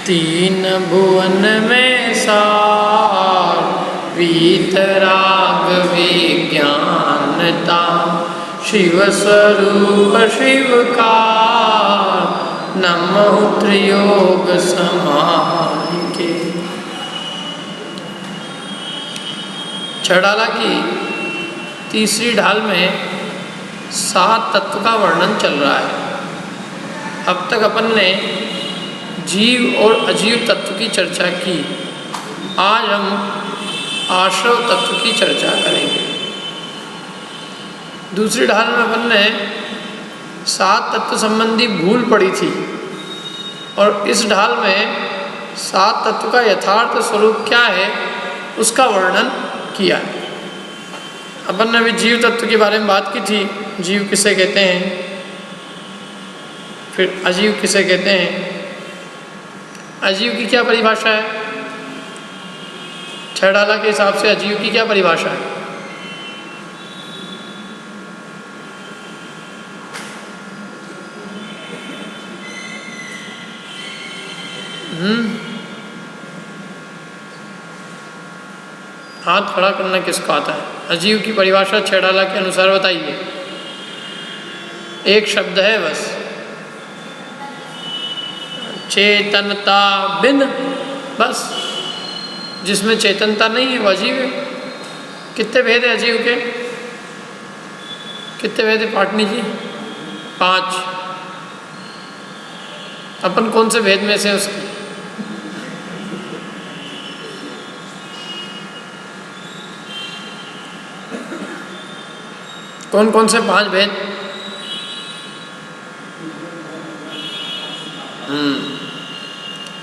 तीन भुवन में सार वीतराग विज्ञानता शिव स्वरूप शिवकार नमः त्रियोग समाहिके। छड़ाला की तीसरी ढाल में 7 तत्व का वर्णन चल रहा है। अब तक अपन ने जीव और अजीव तत्व की चर्चा की। आज हम आश्रव तत्व की चर्चा करेंगे। दूसरी ढाल में अपन ने 7 तत्व संबंधी भूल पड़ी थी और इस ढाल में 7 तत्व का यथार्थ स्वरूप क्या है उसका वर्णन किया है। अपन ने अभी जीव तत्व के बारे में बात की थी। जीव किसे कहते हैं, फिर अजीव किसे कहते हैं, अजीव की क्या परिभाषा है। छड़ाला के हिसाब से अजीव की क्या परिभाषा है। हाथ खड़ा करना किसको आता है। अजीव की परिभाषा छड़ाला के अनुसार बताइए। एक शब्द है बस, चेतनता बिन, बस। जिसमें चेतनता नहीं है वो अजीव है। कितने भेद है अजीव के, कितने भेद है पाटनी जी? 5। अपन कौन से भेद में से उसके? कौन कौन से 5 भेद?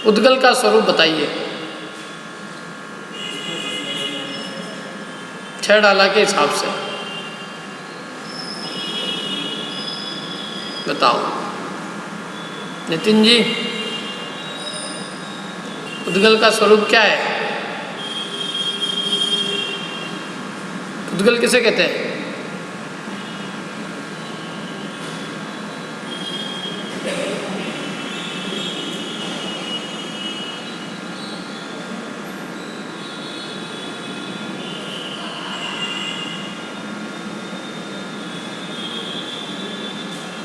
उद्गल का स्वरूप बताइए। छड़ाला के हिसाब से बताओ। नितिन जी, उद्गल का स्वरूप क्या है? उद्गल किसे कहते हैं?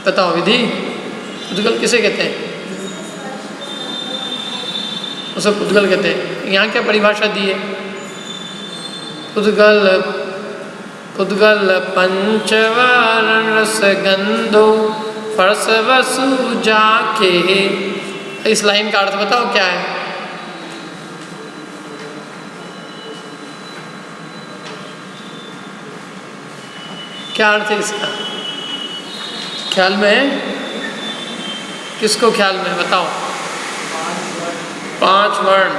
बताओ विधि, उद्गल किसे कहते हैं? उसे उद्गल कहते हैं। यहाँ क्या परिभाषा दी है? उद्गल उद्गल पंचवर्ण रस गंधो फरस वसु जाके। इस लाइन का अर्थ बताओ क्या है? क्या अर्थ है इसका? ख्याल में है? किसको ख्याल में, बताओ। 5 वर्ण,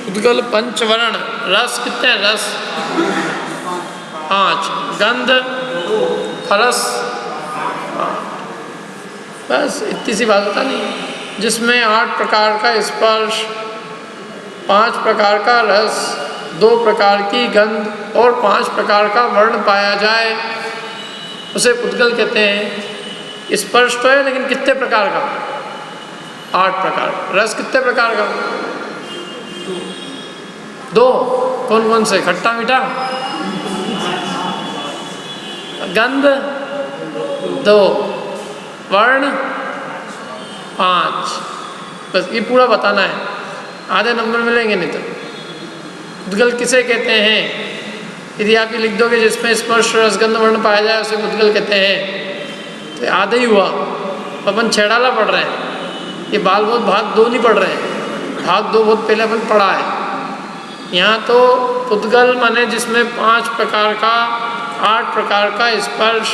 उद्गल पंचवर्ण, रस कितने हैं? रस 5, गंध फरस, बस इतनी सी बात होता नहीं। जिसमें 8 प्रकार का स्पर्श, 5 प्रकार का रस, 2 प्रकार की गंध और 5 प्रकार का वर्ण पाया जाए उसे उद्गल कहते हैं। स्पर्श तो है लेकिन कितने प्रकार का? 8 प्रकार। रस कितने प्रकार का? 2। कौन कौन से? खट्टा मीठा। गंध 2, वर्ण 5। बस ये पूरा बताना है, आधे नंबर मिलेंगे नहीं तो। उद्गल किसे कहते हैं? यदि आप ये लिख दोगे जिसमें स्पर्श रसगंध वर्ण पाया जाए उसे उद्गल कहते हैं, तो आधे ही हुआ। अपन छड़ाला पढ़ रहे हैं, ये बाल बोध भाग 2 नहीं पढ़ रहे हैं। भाग 2 बहुत पहले अपन पढ़ा है। यहाँ तो उद्गल माने जिसमें 5 प्रकार का, 8 प्रकार का स्पर्श,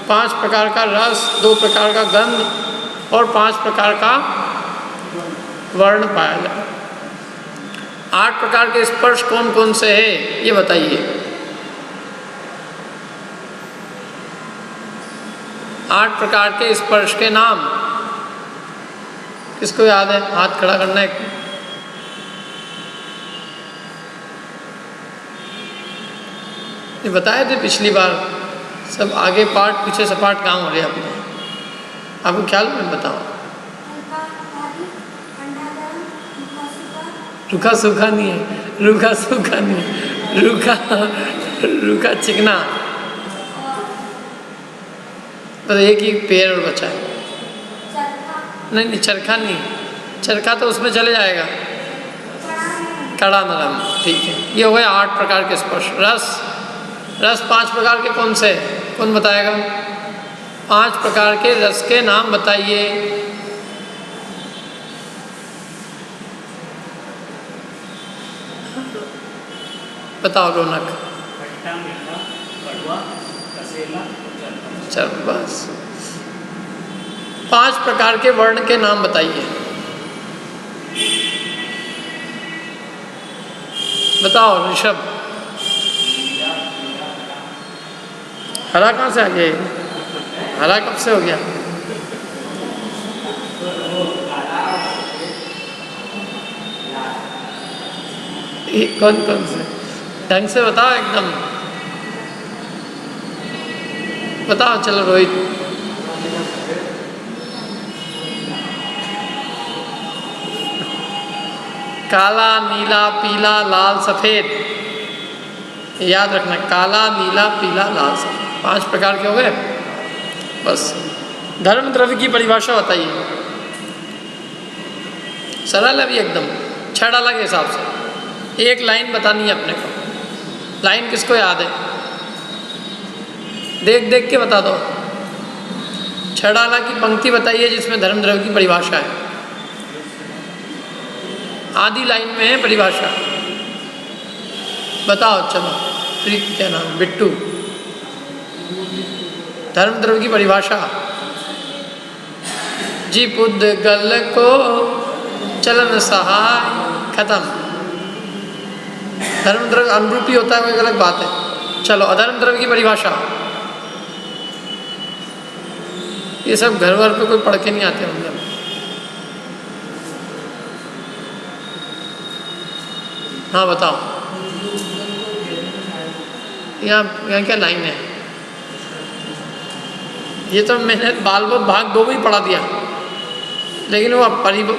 5 प्रकार का रस, 2 प्रकार का गंध और 5 प्रकार का वर्ण पाया जाए। 8 प्रकार के स्पर्श कौन कौन से हैं ये बताइए। 8 प्रकार के स्पर्श के नाम किसको याद है? हाथ खड़ा करना है। ये बताए थे पिछली बार। सब आगे पाठ पीछे सपाट काम हो रहे अपने। आपको ख्याल में बताओ। रूखा सूखा नहीं है, रूखा सूखा नहीं है, रूखा चिकना। तो एक ही पेड़ और बचा है। नहीं, चरखा नहीं, चरखा तो उसमें चले जाएगा। कड़ा नरम, ठीक है। ये हो गए 8 प्रकार के स्पर्श। रस 5 प्रकार के कौन से, कौन बताएगा? 5 प्रकार के रस के नाम बताइए। बताओ रौनक। चल बस 5 प्रकार के वर्ण के नाम बताइए। बताओ ऋषभ। हरा कहाँ से आ गया? हरा कब से हो गया? कौन कौन से? ढंग से बताओ एकदम, बताओ। चलो रोहित। काला, नीला, पीला, लाल, सफ़ेद। याद रखना, काला, नीला, पीला, लाल, सफ़ेद 5 प्रकार के हो गए। बस धर्म द्रव्य की परिभाषा बताइए। सरल है भी एकदम, 6 डाला के हिसाब से। एक लाइन बतानी है अपने को। लाइन किसको याद है? देख देख के बता दो। 6 डाला की पंक्ति बताइए जिसमें धर्म द्रव्य की परिभाषा है। आधी लाइन में है परिभाषा। बताओ चलो। क्या नाम? बिट्टू। धर्म द्रव्य की परिभाषा। जी पुद्गल को चलन सहाय, खत्म। धर्म द्रव्य अनुरूपी होता है, कोई अलग बात है। चलो अधर्म द्रव्य की परिभाषा। ये सब घर वर पे कोई पढ़ के नहीं आते होंगे। हाँ बताओ। यहाँ क्या लाइन है? ये तो मैंने बाल भाग 2 में ही पढ़ा दिया, लेकिन वो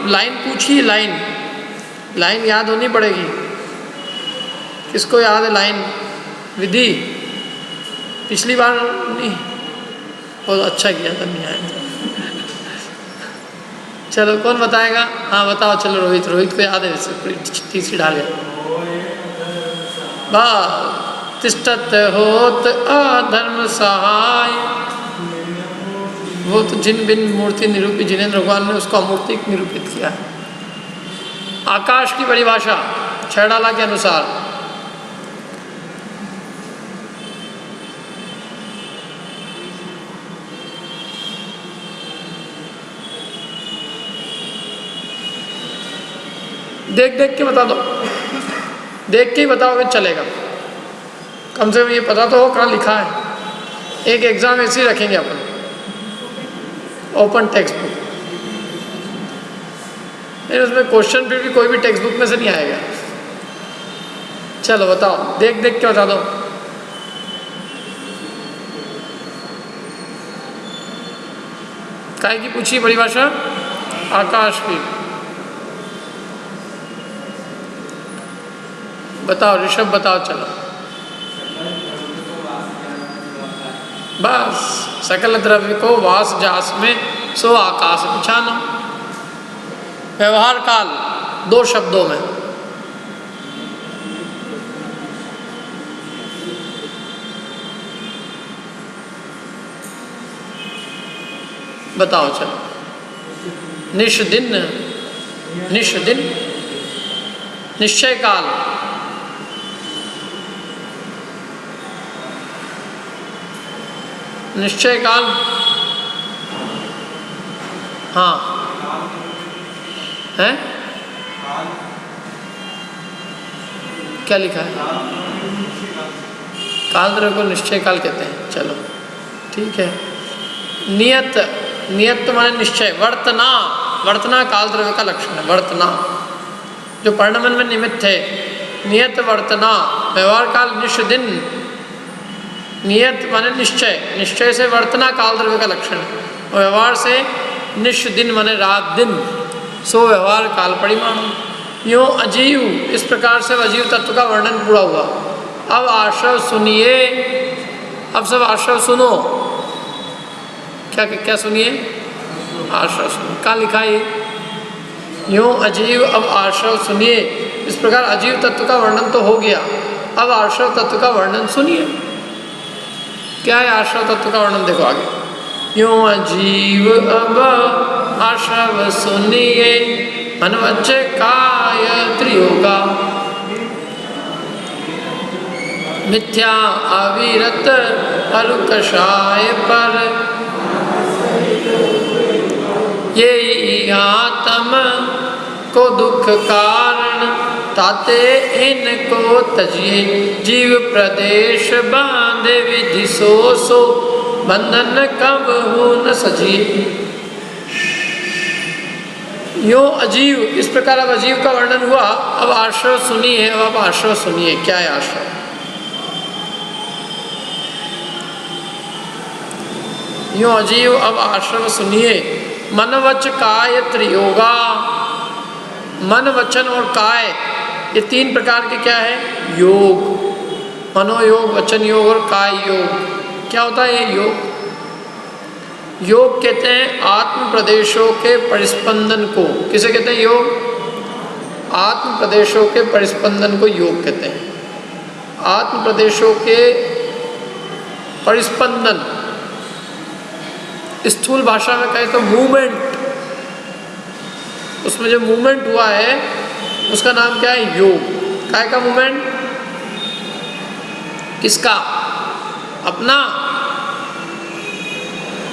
लाइन पूछी। लाइन याद होनी पड़ेगी। किसको याद है लाइन? विधि पिछली बार नहीं, बहुत अच्छा किया था, नहीं आया था। चलो कौन बताएगा? हाँ बताओ। चलो रोहित को याद है, तीसरी डाल है। तिष्ठत होत अधर्म सहाय। वो तो जिन बिन मूर्ति निरूपित, जिनेन्द्र भगवान ने उसको अमूर्तिक निरूपित किया है। आकाश की परिभाषा 6 डाला के अनुसार। देख देख के बता दो। देख के ही बताओगे चलेगा। कम से कम ये पता तो हो कहाँ लिखा है। एक एग्जाम ऐसे ही रखेंगे अपन, ओपन टेक्स्ट बुक। लेकिन उसमें क्वेश्चन फिर भी कोई भी टेक्स्ट बुक में से नहीं आएगा। चलो बताओ, देख देख के बता दो। काय की पूछी परिभाषा? आकाश की। बताओ ऋषभ, बताओ। चलो बस सकल द्रव्य को वास जास में सो आकाश पिछानो। व्यवहार काल 2 शब्दों में। बताओ चलो। निष्दिन, निश्चय काल, निश्चय काल। हाँ है, क्या लिखा है? काल द्रव्य को निश्चय काल कहते हैं। चलो ठीक है। नियत माने निश्चय। वर्तना काल द्रव्य का लक्षण है। वर्तना जो पर्णमन में निमित्त है। नियत वर्तना। व्यवहार काल निष्दिन। नियत माने निश्चय से वर्तना काल द्रव्य का लक्षण है। और व्यवहार से निष्दिन माने रात दिन। सो व्यवहार काल परिमाण। यूँ अजीव, इस प्रकार से अजीव तत्व का वर्णन पूरा हुआ। अब आश्रव सुनिए, अब सब आश्रव सुनो। क्या क्या सुनिए? आश्रव सुनिए। कहाँ लिखा है? यूँ अजीव, अब आश्रव सुनिए। इस प्रकार अजीव तत्व का वर्णन तो हो गया, अब आश्रव तत्व का वर्णन सुनिए। क्या है आश्रव तत्व का वर्णन? देखो आगे। यूँ अजीव अब आश्रव सुनिए, मन वच्च काय त्रियोगा, मिथ्या अविरत अलुकषाय पर, ये आत्म को दुख कारण, ताते इनको तजिए, जीव प्रदेश बांधे विधि सो बंधन कब हो न सजिए। यो अजीव, इस प्रकार अब अजीव का वर्णन हुआ। अब आश्रव सुनिए, अब आश्रव सुनिए। क्या है आश्रव? यो अजीव, अब आश्रव सुनिए। मन वच काय त्रियोगा, मन वचन और काय, ये तीन प्रकार के क्या है? योग। मनोयोग, वचन योग और काय योग। क्या होता है ये योग? योग कहते हैं आत्म प्रदेशों के परिस्पंदन को। किसे कहते हैं योग? आत्म प्रदेशों के परिस्पंदन को योग कहते हैं। आत्म प्रदेशों के परिस्पंदन, स्थूल भाषा में कहें तो मूवमेंट, उसमें जो मूवमेंट हुआ है उसका नाम क्या है? योग। काय का मूवमेंट? किसका? अपना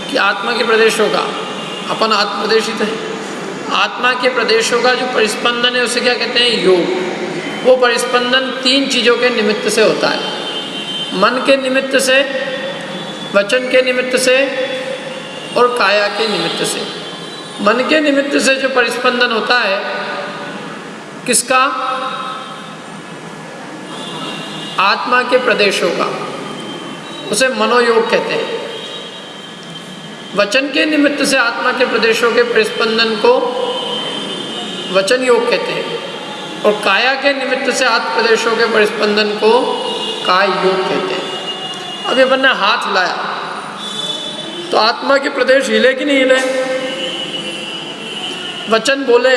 कि आत्मा के प्रदेशों का? अपन आत्म प्रदेशित है। आत्मा के प्रदेशों का जो परिस्पंदन है उसे क्या कहते हैं? योग। वो परिस्पंदन तीन चीज़ों के निमित्त से होता है। मन के निमित्त से, वचन के निमित्त से और काया के निमित्त से। मन के निमित्त से जो परिस्पंदन होता है किसका? आत्मा के प्रदेशों का, उसे मनोयोग कहते हैं। वचन के निमित्त से आत्मा के प्रदेशों के परिस्पंदन को वचन योग कहते हैं, और काया के निमित्त से आत्म प्रदेशों के परिस्पंदन को काय योग कहते हैं। अब ये अपन ने हाथ हिलाया तो आत्मा के प्रदेश हिले कि नहीं हिले? वचन बोले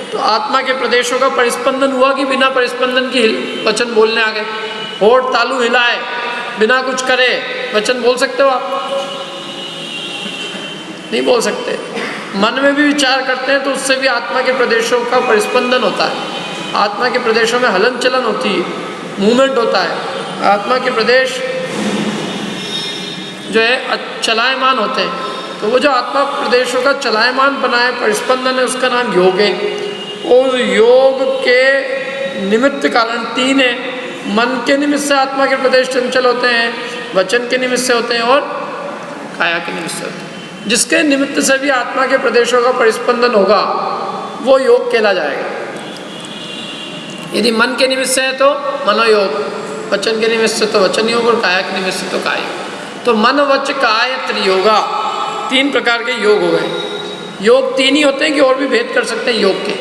तो आत्मा के प्रदेशों का परिस्पंदन हुआ कि बिना परिस्पंदन की वचन बोलने आ गए? होठ तालू हिलाए बिना कुछ करे वचन बोल सकते हो आप? नहीं बोल सकते। मन में भी विचार करते हैं तो उससे भी आत्मा के प्रदेशों का परिस्पंदन होता है। आत्मा के प्रदेशों में हलन चलन होती है, मूवमेंट होता है। आत्मा के प्रदेश जो है चलायमान होते हैं, तो वो जो आत्मा प्रदेशों का चलायमान बना है, परिस्पंदन है, उसका नाम योग है। और योग के निमित्त कारण तीन है। मन के निमित्त से आत्मा के प्रदेश चंचल होते हैं, वचन के निमित्त से होते हैं और काया के निमित्त से होते हैं। जिसके निमित्त से भी आत्मा के प्रदेशों का परिस्पंदन होगा वो योग कहला जाएगा। यदि मन के निमित्त से है तो मनोयोग, वचन के निमित्त से तो वचन योग और काया के निमित्त से तो काय योग। तो मन वच काय त्रियोगा, तीन प्रकार के योग हो गए। योग तीन ही होते हैं कि और भी भेद कर सकते हैं योग के?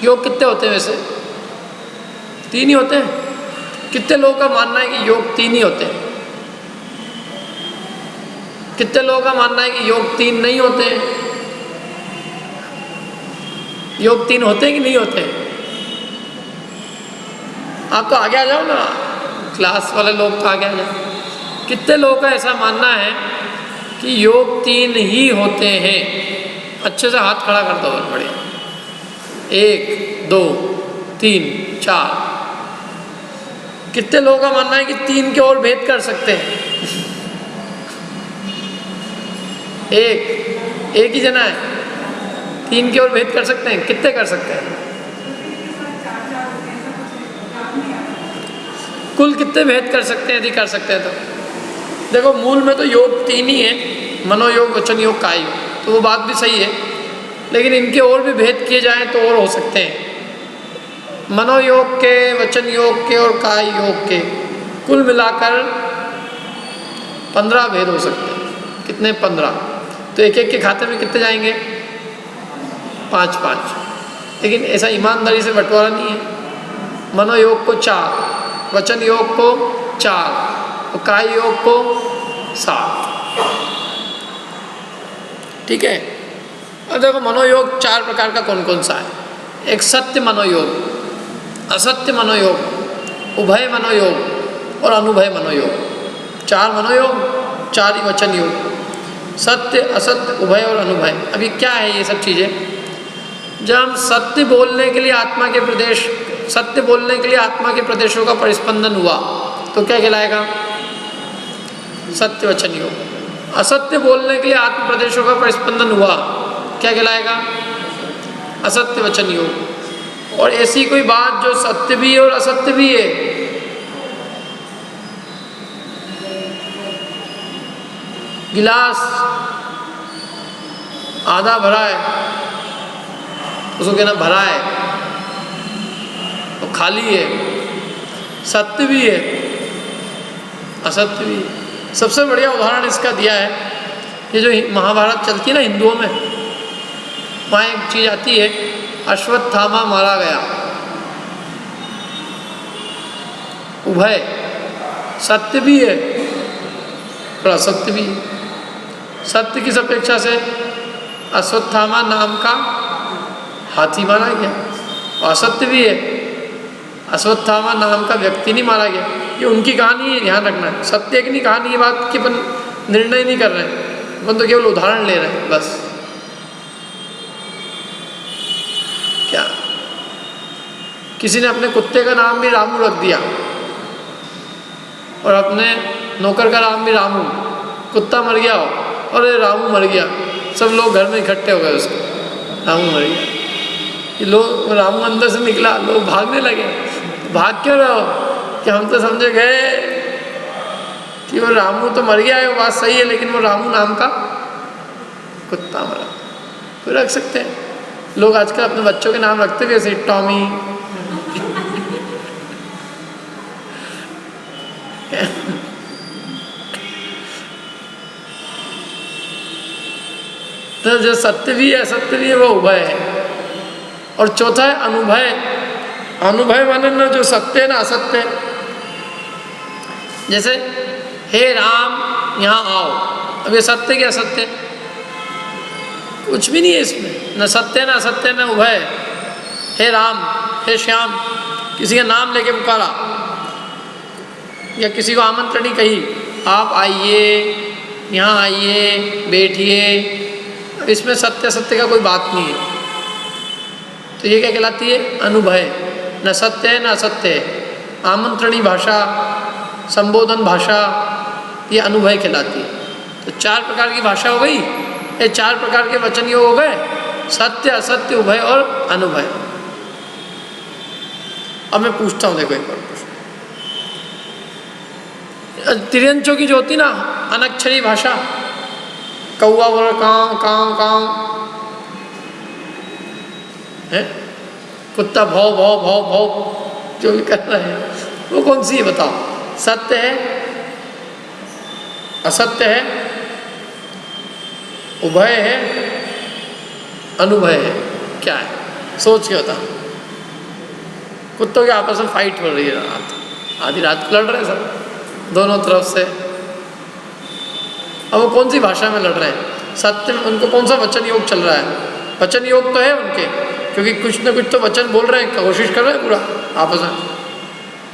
योग कितने होते हैं वैसे? तीन ही होते हैं। कितने लोगों का मानना है कि योग तीन ही होते हैं? कितने लोगों का मानना है कि योग तीन नहीं होते हैं? योग तीन होते हैं कि नहीं होते हैं? आप तो आगे आ जाओ ना, क्लास वाले लोग तो आगे आ जाओ। कितने लोगों का ऐसा मानना है कि योग तीन ही होते हैं? अच्छे से हाथ खड़ा कर दो, बढ़िया। 1 2 3 4। कितने लोगों का मानना है कि तीन के और भेद कर सकते हैं? एक ही जना है, तीन की ओर भेद कर सकते हैं? कितने कर सकते हैं? कुल कितने भेद कर सकते हैं यदि कर सकते हैं तो? देखो मूल में तो योग तीन ही है, मनोयोग, वचन योग, काय योग, तो वो बात भी सही है। लेकिन इनके और भी भेद किए जाएं तो और हो सकते हैं। मनोयोग के, वचन योग के और काय योग के कुल मिलाकर 15 भेद हो सकते हैं। कितने? 15। तो एक एक के खाते में कितने जाएंगे? 5 5। लेकिन ऐसा ईमानदारी से बंटवारा नहीं है। मनोयोग को 4, वचन योग को 4 और काय योग को 7। ठीक है। अब देखो मनोयोग 4 प्रकार का कौन कौन सा है। एक सत्य मनोयोग, असत्य मनोयोग, उभय मनोयोग और अनुभय मनोयोग। 4 मनोयोग, 4 ही वचन योग, सत्य, असत्य, उभय और अनुभय। अभी क्या है ये सब चीज़ें? जब हम सत्य बोलने के लिए आत्मा के प्रदेश, सत्य बोलने के लिए आत्मा के प्रदेशों का परिस्पंदन हुआ तो क्या कहलाएगा? सत्य वचन योग। असत्य बोलने के लिए आत्म प्रदेशों का परिस्पंदन हुआ क्या कहलाएगा? असत्य वचन योग। और ऐसी कोई बात जो सत्य भी है और असत्य भी है, गिलास आधा भरा है उसको कहना भरा है, और खाली है, सत्य भी है असत्य भी है। सबसे बढ़िया उदाहरण इसका दिया है, ये जो महाभारत चलती है ना हिंदुओं में, वहाँ एक चीज़ आती है, अश्वत्थामा मारा गया। उभय सत्य भी है और असत्य भी है। सत्य की अपेक्षा से अश्वत्थामा नाम का हाथी मारा गया, और असत्य भी है, अश्वत्थामा नाम का व्यक्ति नहीं मारा गया। ये उनकी कहानी है, ध्यान रखना है। सत्य की नहीं कहानी, ये बात की अपन निर्णय नहीं कर रहे हैं, अपन तो केवल उदाहरण ले रहे हैं बस। क्या किसी ने अपने कुत्ते का नाम भी रामू रख दिया और अपने नौकर का नाम भी रामू, कुत्ता मर गया हो और रामू मर गया, सब लोग घर में इकट्ठे हो गए उसको, रामू मर गया। ये लोग, रामू अंदर से निकला, लोग भागने लगे। भाग क्यों रहे हो? कि हम तो समझे गए कि वो रामू तो मर गया है, वो बात सही है, लेकिन वो रामू नाम का कुत्ता मरा। तो रख सकते हैं लोग आजकल अपने बच्चों के नाम रखते भी ऐसे, टॉमी तो जो सत्य भी है असत्य भी है वो उभय है। और चौथा है अनुभय। अनुभय माने ना जो सत्य है ना असत्य है। जैसे हे राम यहाँ आओ, अब ये सत्य क्या असत्य है? कुछ भी नहीं है इसमें, न सत्य न असत्य न उभय। हे राम, हे श्याम, किसी का नाम लेके पुकारा या किसी को आमंत्रणी कही, आप आइए, यहाँ आइए, बैठिए, इसमें सत्य सत्य का कोई बात नहीं है। तो ये क्या कहलाती है? अनुभय। न सत्य है न असत्य है, आमंत्रणी भाषा, संबोधन भाषा, ये अनुभय कहलाती है। तो 4 प्रकार की भाषा हो गई, ये 4 प्रकार के वचन योग हो गए, सत्य, असत्य, उभय और अनुभय। अब मैं पूछता हूँ, देखो एक बार तिर्यंचों की जो होती ना अनक्षरी भाषा, कौवा बोल काँव काँव काँव है, कुत्ता भौ भौ भौ भौ, जो भी कर रहे हैं, वो कौन सी है बताओ? सत्य है, असत्य है, उभय है, अनुभय है? क्या है? सोच के बताओ। कुत्तों के आपस में फाइट हो रही है, रात आधी रात को लड़ रहे हैं सब दोनों तरफ से। अब वो कौन सी भाषा में लड़ रहे हैं? सत्य में उनको कौन सा वचन योग चल रहा है? वचन योग तो है उनके, क्योंकि कुछ न कुछ तो वचन बोल रहे हैं, कोशिश कर रहे हैं पूरा आपस में,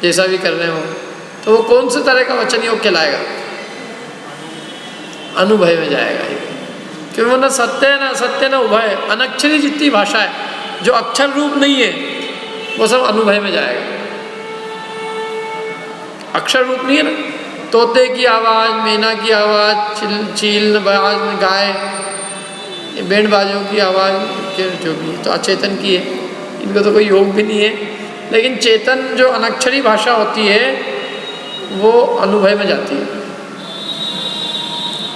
जैसा भी कर रहे हो। तो वो कौन से तरह का वचन योग कहलाएगा? अनुभय में जाएगा ये, क्योंकि वो ना सत्य है ना असत्य ना उभय। अनक्षरी जितनी भाषा है जो अक्षर रूप नहीं है वो सब अनुभय में जाएगा। अक्षर रूप नहीं है ना, तोते की आवाज़, मैना की आवाज़, चील गाय, बैंड बाजों की आवाज़, जो भी तो अचेतन की है, इनको तो कोई योग भी नहीं है। लेकिन चेतन जो अनक्षरी भाषा होती है वो अनुभय में जाती है।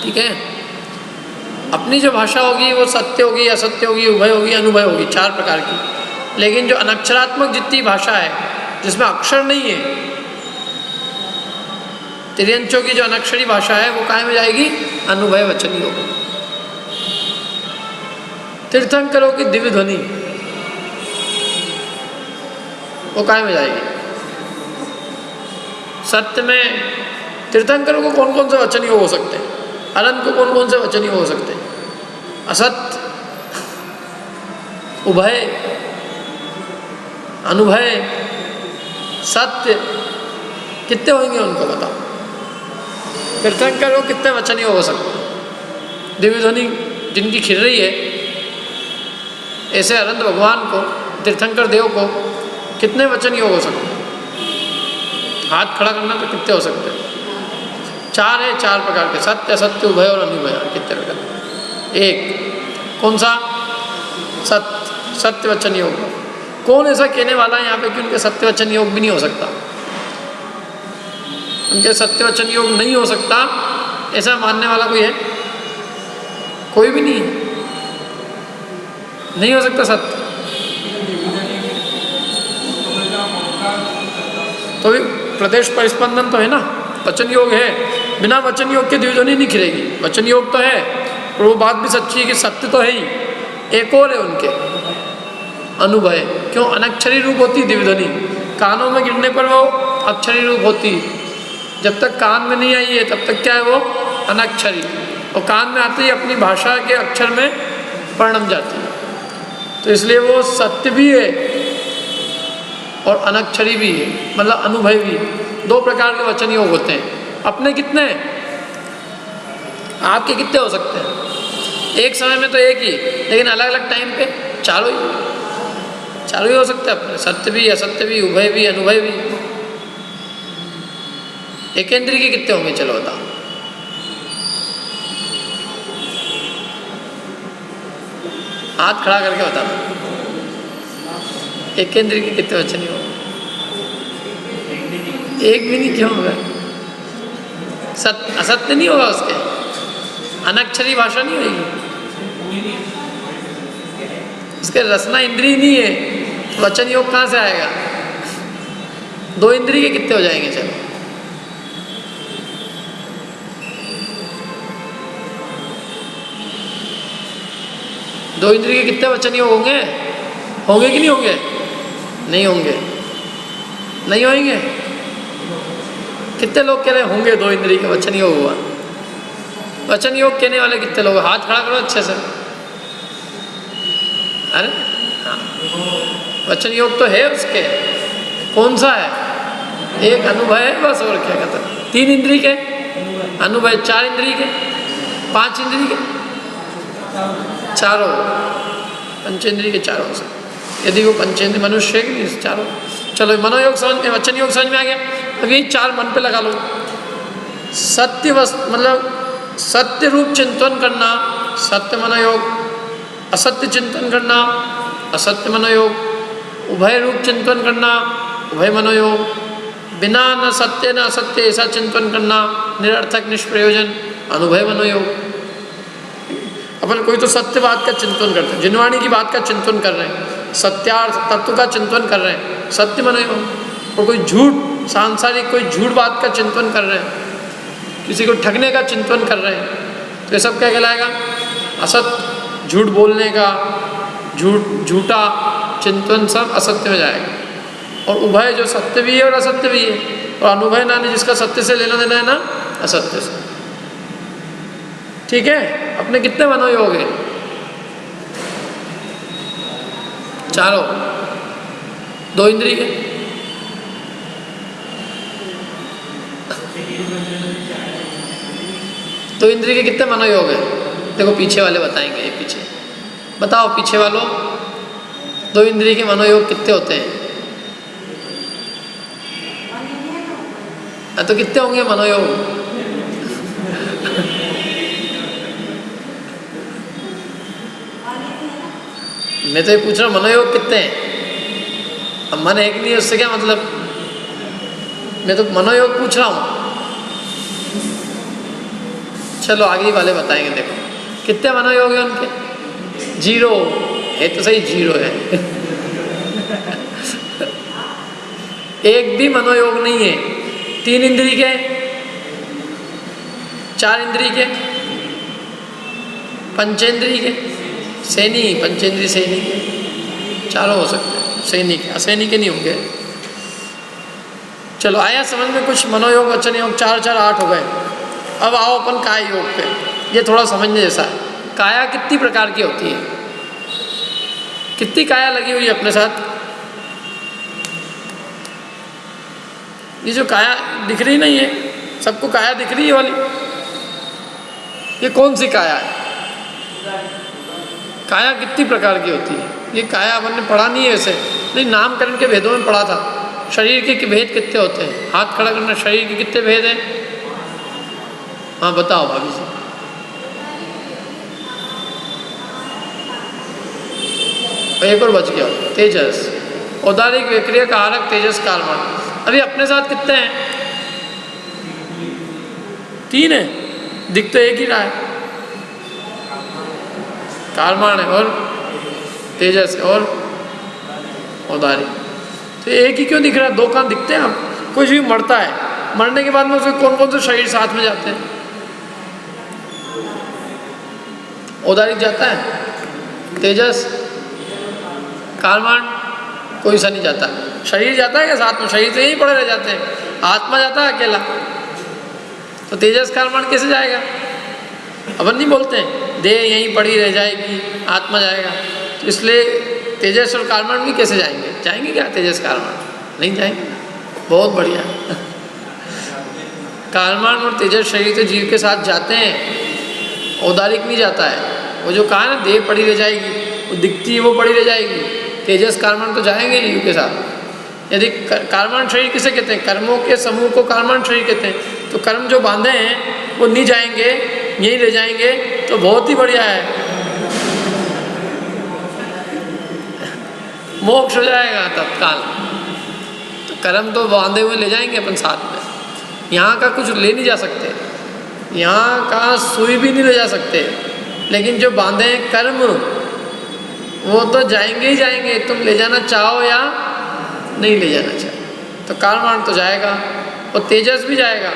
ठीक है, अपनी जो भाषा होगी वो सत्य होगी, असत्य होगी, उभय होगी, अनुभय होगी, 4 प्रकार की। लेकिन जो अनक्षरात्मक जितनी भाषा है जिसमें अक्षर नहीं है, तिर्यंचों की जो अनक्षरी भाषा है वो काहे में जाएगी? अनुभय वचन योग। तीर्थंकरों की दिव्य ध्वनि वो काय में जाएगी? सत्य में तीर्थंकरों को कौन कौन से वचन योग हो सकते हैं? अनंत को कौन कौन से वचन योग हो सकते हैं? असत्य, उभय, अनुभय, सत्य, कितने होंगे उनको बताओ? तीर्थंकर को कितने वचन योग हो सकते हैं? दिव्य ध्वनि जिनकी खिल रही है, ऐसे अनंत भगवान को, तीर्थंकर देव को कितने वचन योग हो सकते हैं? हाथ खड़ा करना तो कितने हो सकते हैं? 4 है, 4 प्रकार के, सत्य, असत्य, उभय और अनुभय। कितने प्रकार? एक कौन सा? सत्य, सत्य वचन योग। कौन ऐसा कहने वाला है यहाँ पे कि उनके सत्य वचन योग भी नहीं हो सकता? उनके सत्य वचन योग नहीं हो सकता ऐसा मानने वाला कोई है? कोई भी नहीं है, नहीं हो सकता सत्य। तो भी प्रदेश परिस्पंदन तो है ना, वचन योग है। बिना वचन योग के दिव्य ध्वनि नहीं खिलेगी। वचन योग तो है, और वो बात भी सच्ची है कि सत्य तो है ही। एक और है उनके, अनुभय। क्यों? अनक्षरी रूप होती दिव्य ध्वनि, कानों में गिरने पर वो अक्षरी रूप होती। जब तक कान में नहीं आई है तब तक क्या है वो? अनक्षरी। और कान में आते ही अपनी भाषा के अक्षर में परिणम जाती है। तो इसलिए वो सत्य भी है और अनक्षरी भी है, मतलब अनुभय भी है। 2 प्रकार के वचन योग होते हैं। अपने कितने हैं? आपके कितने हो सकते हैं? एक समय में तो एक ही, लेकिन अलग अलग टाइम पे चारों ही हो सकते हैं अपने। सत्य भी, असत्य भी, उभय भी, अनुभय भी। एकेंद्रीय के कितने होंगे? चलो बताओ। हाथ खड़ा करके बता दो, एकेंद्रीय के कितने वचन योग? एक भी नहीं। क्यों होगा? सत्य असत्य नहीं होगा उसके, अनक्षरी भाषा नहीं होगी उसके, रसना इंद्रिय नहीं है, वचन योग कहाँ से आएगा? 2 इंद्रिय के कितने हो जाएंगे? चलो 2 इंद्रिय के कितने वचन योग होंगे? होंगे कि नहीं होंगे? नहीं होंगे, नहीं होंगे। कितने लोग कह रहे होंगे 2 इंद्रिय के वचन योग हुआ? वचन योग कहने वाले कितने लोग? हाथ खड़ा करो अच्छे से। अरे हाँ, वचन योग तो है उसके। कौन सा है? एक अनुभय है बस, और क्या कहते हैं? 3 इंद्रिय के अनुभय, 4 इंद्रिय के, 5 इंद्रिय के, चारों, पंचेंद्रिय के चारों से। यदि वो पंचेंद्रिय मनुष्य है कि नहीं, चारों। चलो मनोयोग समझ में, वचन योग समझ में आ गया। अब ये 4 मन पे लगा लो। सत्य मतलब सत्य रूप चिंतन करना, सत्य मनोयोग। असत्य चिंतन करना, असत्य मनोयोग। उभय रूप चिंतन करना, उभय मनोयोग। बिना न सत्य न असत्य ऐसा चिंतन करना, निरर्थक निष्प्रयोजन, अनुभय मनोयोग। अपन कोई तो सत्य बात का चिंतन करते हैं, जिनवाणी की बात का चिंतन कर रहे हैं, सत्यार्थ तत्व का चिंतन कर रहे हैं, सत्य मनोयोग। और कोई झूठ, सांसारिक कोई झूठ बात का चिंतन कर रहे हैं, किसी को ठगने का चिंतन कर रहे हैं, तो ये सब क्या कहलाएगा? असत्य, झूठ बोलने का, झूठा चिंतन सब असत्य में जाएगा। और उभय जो सत्य भी है और असत्य भी है, और अनुभय ना जिसका सत्य से लेना देना है ना असत्य से। ठीक है? अपने कितने मनोयोग है? चारों, 2 इंद्रिय के। तो इंद्रिय के कितने मनोयोग है? देखो पीछे वाले बताएंगे। ये पीछे बताओ, पीछे वालों 2 इंद्रिय के मनोयोग कितने होते हैं? तो कितने होंगे मनोयोग? मैं तो ये पूछ रहा हूँ मनोयोग कितने हैं? अब मन एक नहीं है उससे क्या मतलब? मैं तो मनोयोग पूछ रहा हूँ। चलो आगे वाले बताएंगे। देखो कितने मनोयोग है उनके? 0 है तो सही, 0 है। एक भी मनोयोग नहीं है। 3 इंद्रिय के, 4 इंद्रिय के, पंचेंद्रिय के, सैनी, पंचेंद्रिय सैनी के, चारों हो सकते हैं। सैनिक, असैनिक के नहीं होंगे। चलो आया समझ में कुछ? मनोयोग, वचन योग, 4 4 8 हो गए। अब आओ अपन काय योग पे। ये थोड़ा समझने जैसा है। काया कितनी प्रकार की होती है? कितनी काया लगी हुई है अपने साथ? ये जो काया दिख रही नहीं है, सबको काया दिख रही है वाली, ये कौन सी काया है? काया कितनी प्रकार की होती है? ये काया अपन ने पढ़ा नहीं है ऐसे, नहीं नामकरण के भेदों में पढ़ा था। शरीर के भेद कितने होते हैं? हाथ खड़ा करना, शरीर के कितने भेद हैं? हाँ बताओ भाभी जी। एक और बच गया, तेजस, औदारिक, विक्रिय, कारक, तेजस, कारमान। अभी अपने साथ कितने हैं? 3 है, दिख तो एक ही रहा है, कारमान है और तेजस है और औदारिक। तो एक ही क्यों दिख रहा है? 2 कहाँ दिखते हैं? आप कुछ भी मरता है, मरने के बाद में उसके कौन कौन से शरीर साथ में जाते हैं? औदारिक जाता है, तेजस, कारमान कोई सा नहीं जाता। शरीर जाता है क्या साथ में? शरीर तो यहीं पड़े रह जाते हैं, आत्मा जाता है अकेला। तो तेजस कारमान कैसे जाएगा? अपन नहीं बोलते हैं देह यहीं पड़ी रह जाएगी, आत्मा जाएगा। तो इसलिए तेजस और कारमान भी कैसे जाएंगे? जाएंगे क्या तेजस कारमान? नहीं जाएंगे। बहुत बढ़िया। कारमान और तेजस शरीर तो जीव के साथ जाते हैं, औदारिक नहीं जाता है। वो जो कहा ना देह पड़ी रह जाएगी, वो दिखती है वो पड़ी रह जाएगी, तेजस कारमान तो जाएंगे जीव के साथ। यदि कारमान शरीर किसे कहते हैं? कर्मों के समूह को कारमान शरीर कहते हैं। तो कर्म जो बांधे हैं वो नहीं जाएंगे, यहीं रह जाएंगे, तो बहुत ही बढ़िया है, मोक्ष हो जाएगा तत्काल। तो कर्म तो बांधे हुए ले जाएंगे अपन साथ में। यहाँ का कुछ ले नहीं जा सकते, यहाँ का सुई भी नहीं ले जा सकते, लेकिन जो बांधे हैं कर्म वो तो जाएंगे ही जाएंगे, तुम ले जाना चाहो या नहीं ले जाना चाहो। तो कारमान तो जाएगा और तेजस भी जाएगा,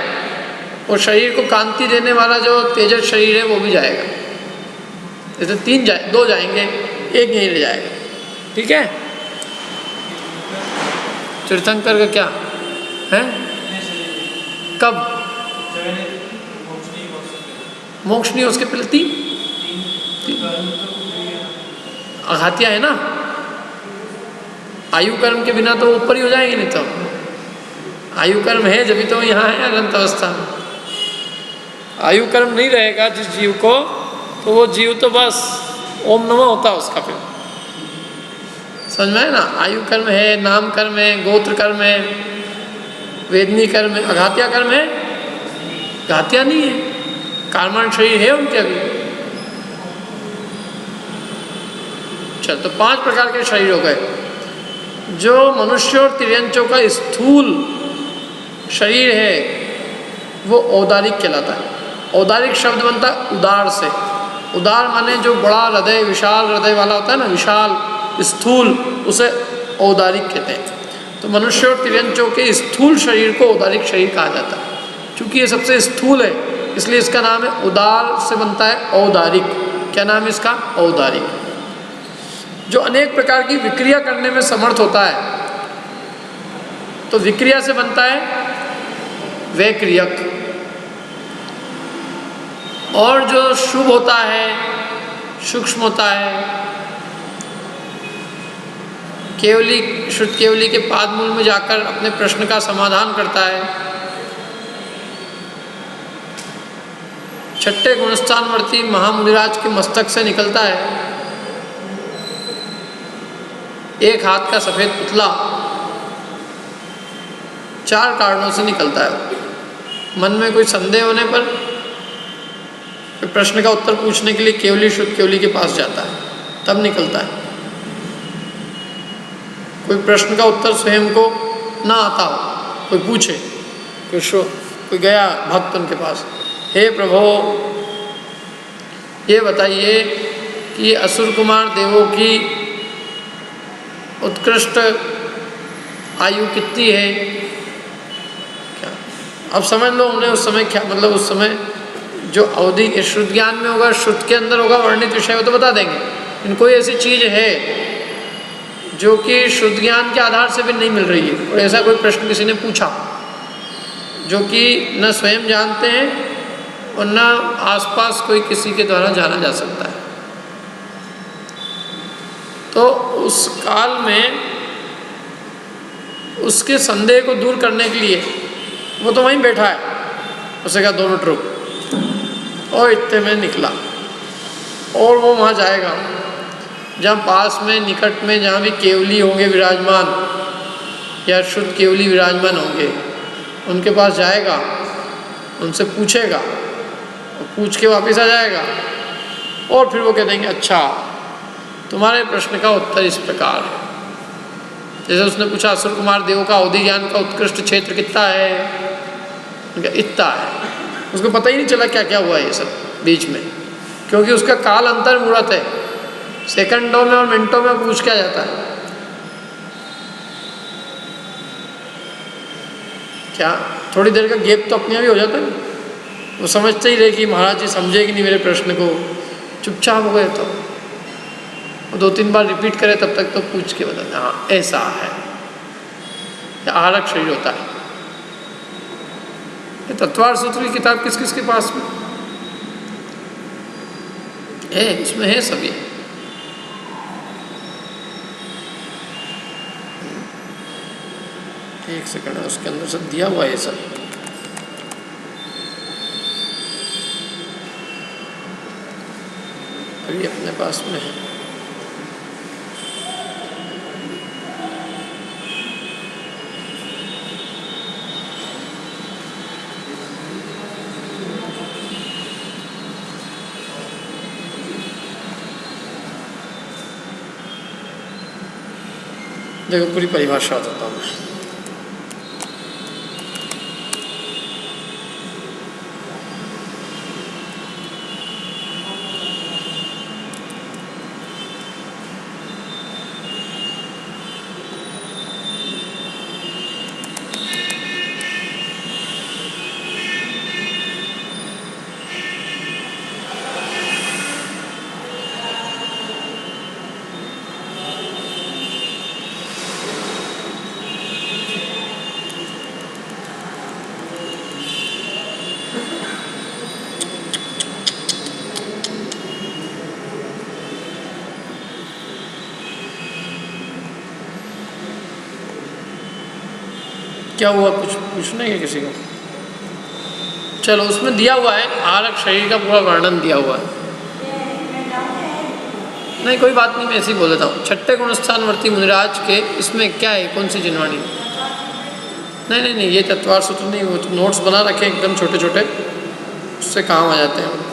और शरीर को कांति देने वाला जो तेजस शरीर है वो भी जाएगा। जैसे 2 जाएंगे, एक यहीं ले जाएगा। ठीक है? तीर्थंकर का क्या है? कब मोक्ष नहीं? उसके पहले 3 अघातिया है ना। आयु कर्म के बिना तो ऊपर ही हो जाएंगे, नहीं तो आयु कर्म है जब तो यहाँ है अनंत अवस्था में। आयु कर्म नहीं रहेगा जिस जीव को, तो वो जीव तो बस ओम नमः होता है उसका। फिर समझ में है ना? आयु कर्म है, नाम कर्म है, गोत्र कर्म है, वेदनी कर्म है। अघातिया कर्म है? घातिया नहीं है, कारमान शरीर है उनके अभी। चल, तो 5 प्रकार के शरीर हो गए। जो मनुष्य और तिर्यंचों का स्थूल शरीर है वो औदारिक कहलाता है। औदारिक शब्द बनता है उदार से। उदार माने जो बड़ा हृदय, विशाल हृदय वाला होता है ना, विशाल स्थूल, उसे औदारिक कहते हैं। तो मनुष्य और तिर्यंचों के स्थूल शरीर को औदारिक शरीर कहा जाता है। क्योंकि ये सबसे स्थूल है इसलिए इसका नाम है, उदार से बनता है औदारिक। क्या नाम है इसका? औदारिक। जो अनेक प्रकार की विक्रिया करने में समर्थ होता है, तो विक्रिया से बनता है वैक्रियक। और जो शुभ होता है, सूक्ष्म होता है, केवली, शुद्ध केवली के पाद मूल में जाकर अपने प्रश्न का समाधान करता है। छठे गुणस्थानवर्ती महामुनिराज के मस्तक से निकलता है। एक हाथ का सफ़ेद पुतला 4 कारणों से निकलता है। मन में कोई संदेह होने पर प्रश्न का उत्तर पूछने के लिए केवली, शुद्ध केवली के पास जाता है, तब निकलता है। कोई प्रश्न का उत्तर स्वयं को ना आता हो, कोई पूछे, कोई गया भक्त उनके पास, हे प्रभु ये बताइए कि असुर कुमार देवों की उत्कृष्ट आयु कितनी है? क्या अब समझ लो उन्हें उस समय क्या मतलब, उस समय जो अवधि शुद्ध ज्ञान में होगा, शुद्ध के अंदर होगा वर्णित विषय हो तो बता देंगे। लेकिन कोई ऐसी चीज़ है जो कि शुद्ध ज्ञान के आधार से भी नहीं मिल रही है, और ऐसा कोई प्रश्न किसी ने पूछा जो कि न स्वयं जानते हैं और न आसपास कोई किसी के द्वारा जाना जा सकता है। तो उस काल में उसके संदेह को दूर करने के लिए वो तो वहीं बैठा है, उसे कहा 2 मिनट रुक, और इतने में निकला और वो वहाँ जाएगा जहाँ पास में निकट में जहाँ भी केवली होंगे विराजमान या शुद्ध केवली विराजमान होंगे, उनके पास जाएगा, उनसे पूछेगा और पूछ के वापस आ जाएगा और फिर वो कह देंगे अच्छा तुम्हारे प्रश्न का उत्तर इस प्रकार है। जैसे उसने पूछा असुर कुमार देव का अवधि ज्ञान का उत्कृष्ट क्षेत्र कितना है, उनका इतना है। उसको पता ही नहीं चला क्या क्या हुआ ये सब बीच में, क्योंकि उसका काल अंतर मूर्त है, सेकंडों में और मिनटों में पूछ क्या जाता है। क्या थोड़ी देर का गैप तो अपने आप ही हो जाता है, वो समझते ही रहे कि महाराज जी समझे कि नहीं मेरे प्रश्न को, चुपचाप हो गए तो वो 2-3 बार रिपीट करे तब तक तो पूछ के बताते हाँ ऐसा है। आरक शरीर होता है। ये तत्वार्थ सूत्र की किताब किस किस के पास में है? उसमें है सभी। एक सेकंड, उसके अंदर सब दिया हुआ है सब। अभी अपने पास में है। देखो पूरी परिभाषा बताता हूँ मैं। क्या हुआ, कुछ पूछना है किसी को? चलो उसमें दिया हुआ है आरक शरीर का पूरा वर्णन दिया हुआ है। नहीं कोई बात नहीं, मैं ऐसे ही बोल देता हूँ। 6ठे गुणस्थानवर्ती मुनिराज के इसमें क्या है, कौन सी जिनवाणी? नहीं नहीं नहीं, ये तत्वार्थ सूत्र नहीं, वो तो नोट्स बना रखे एकदम छोटे छोटे, उससे काम आ जाते हैं।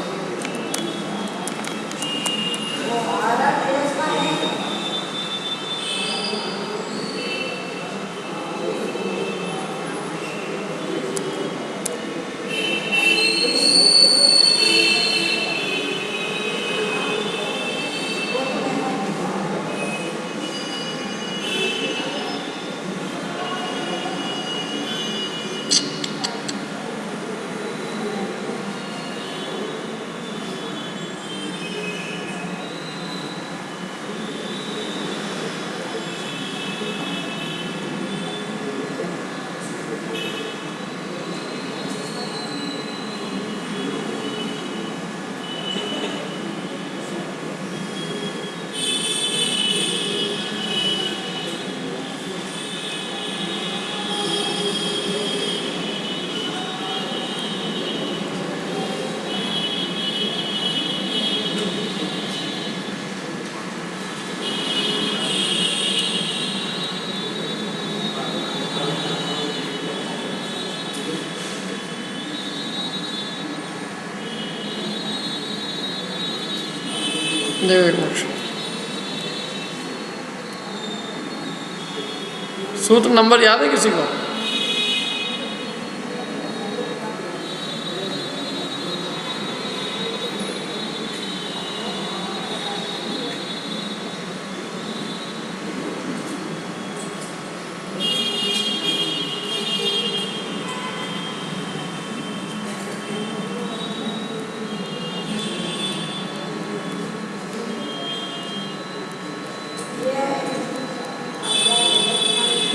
सूत्र नंबर याद है किसी को?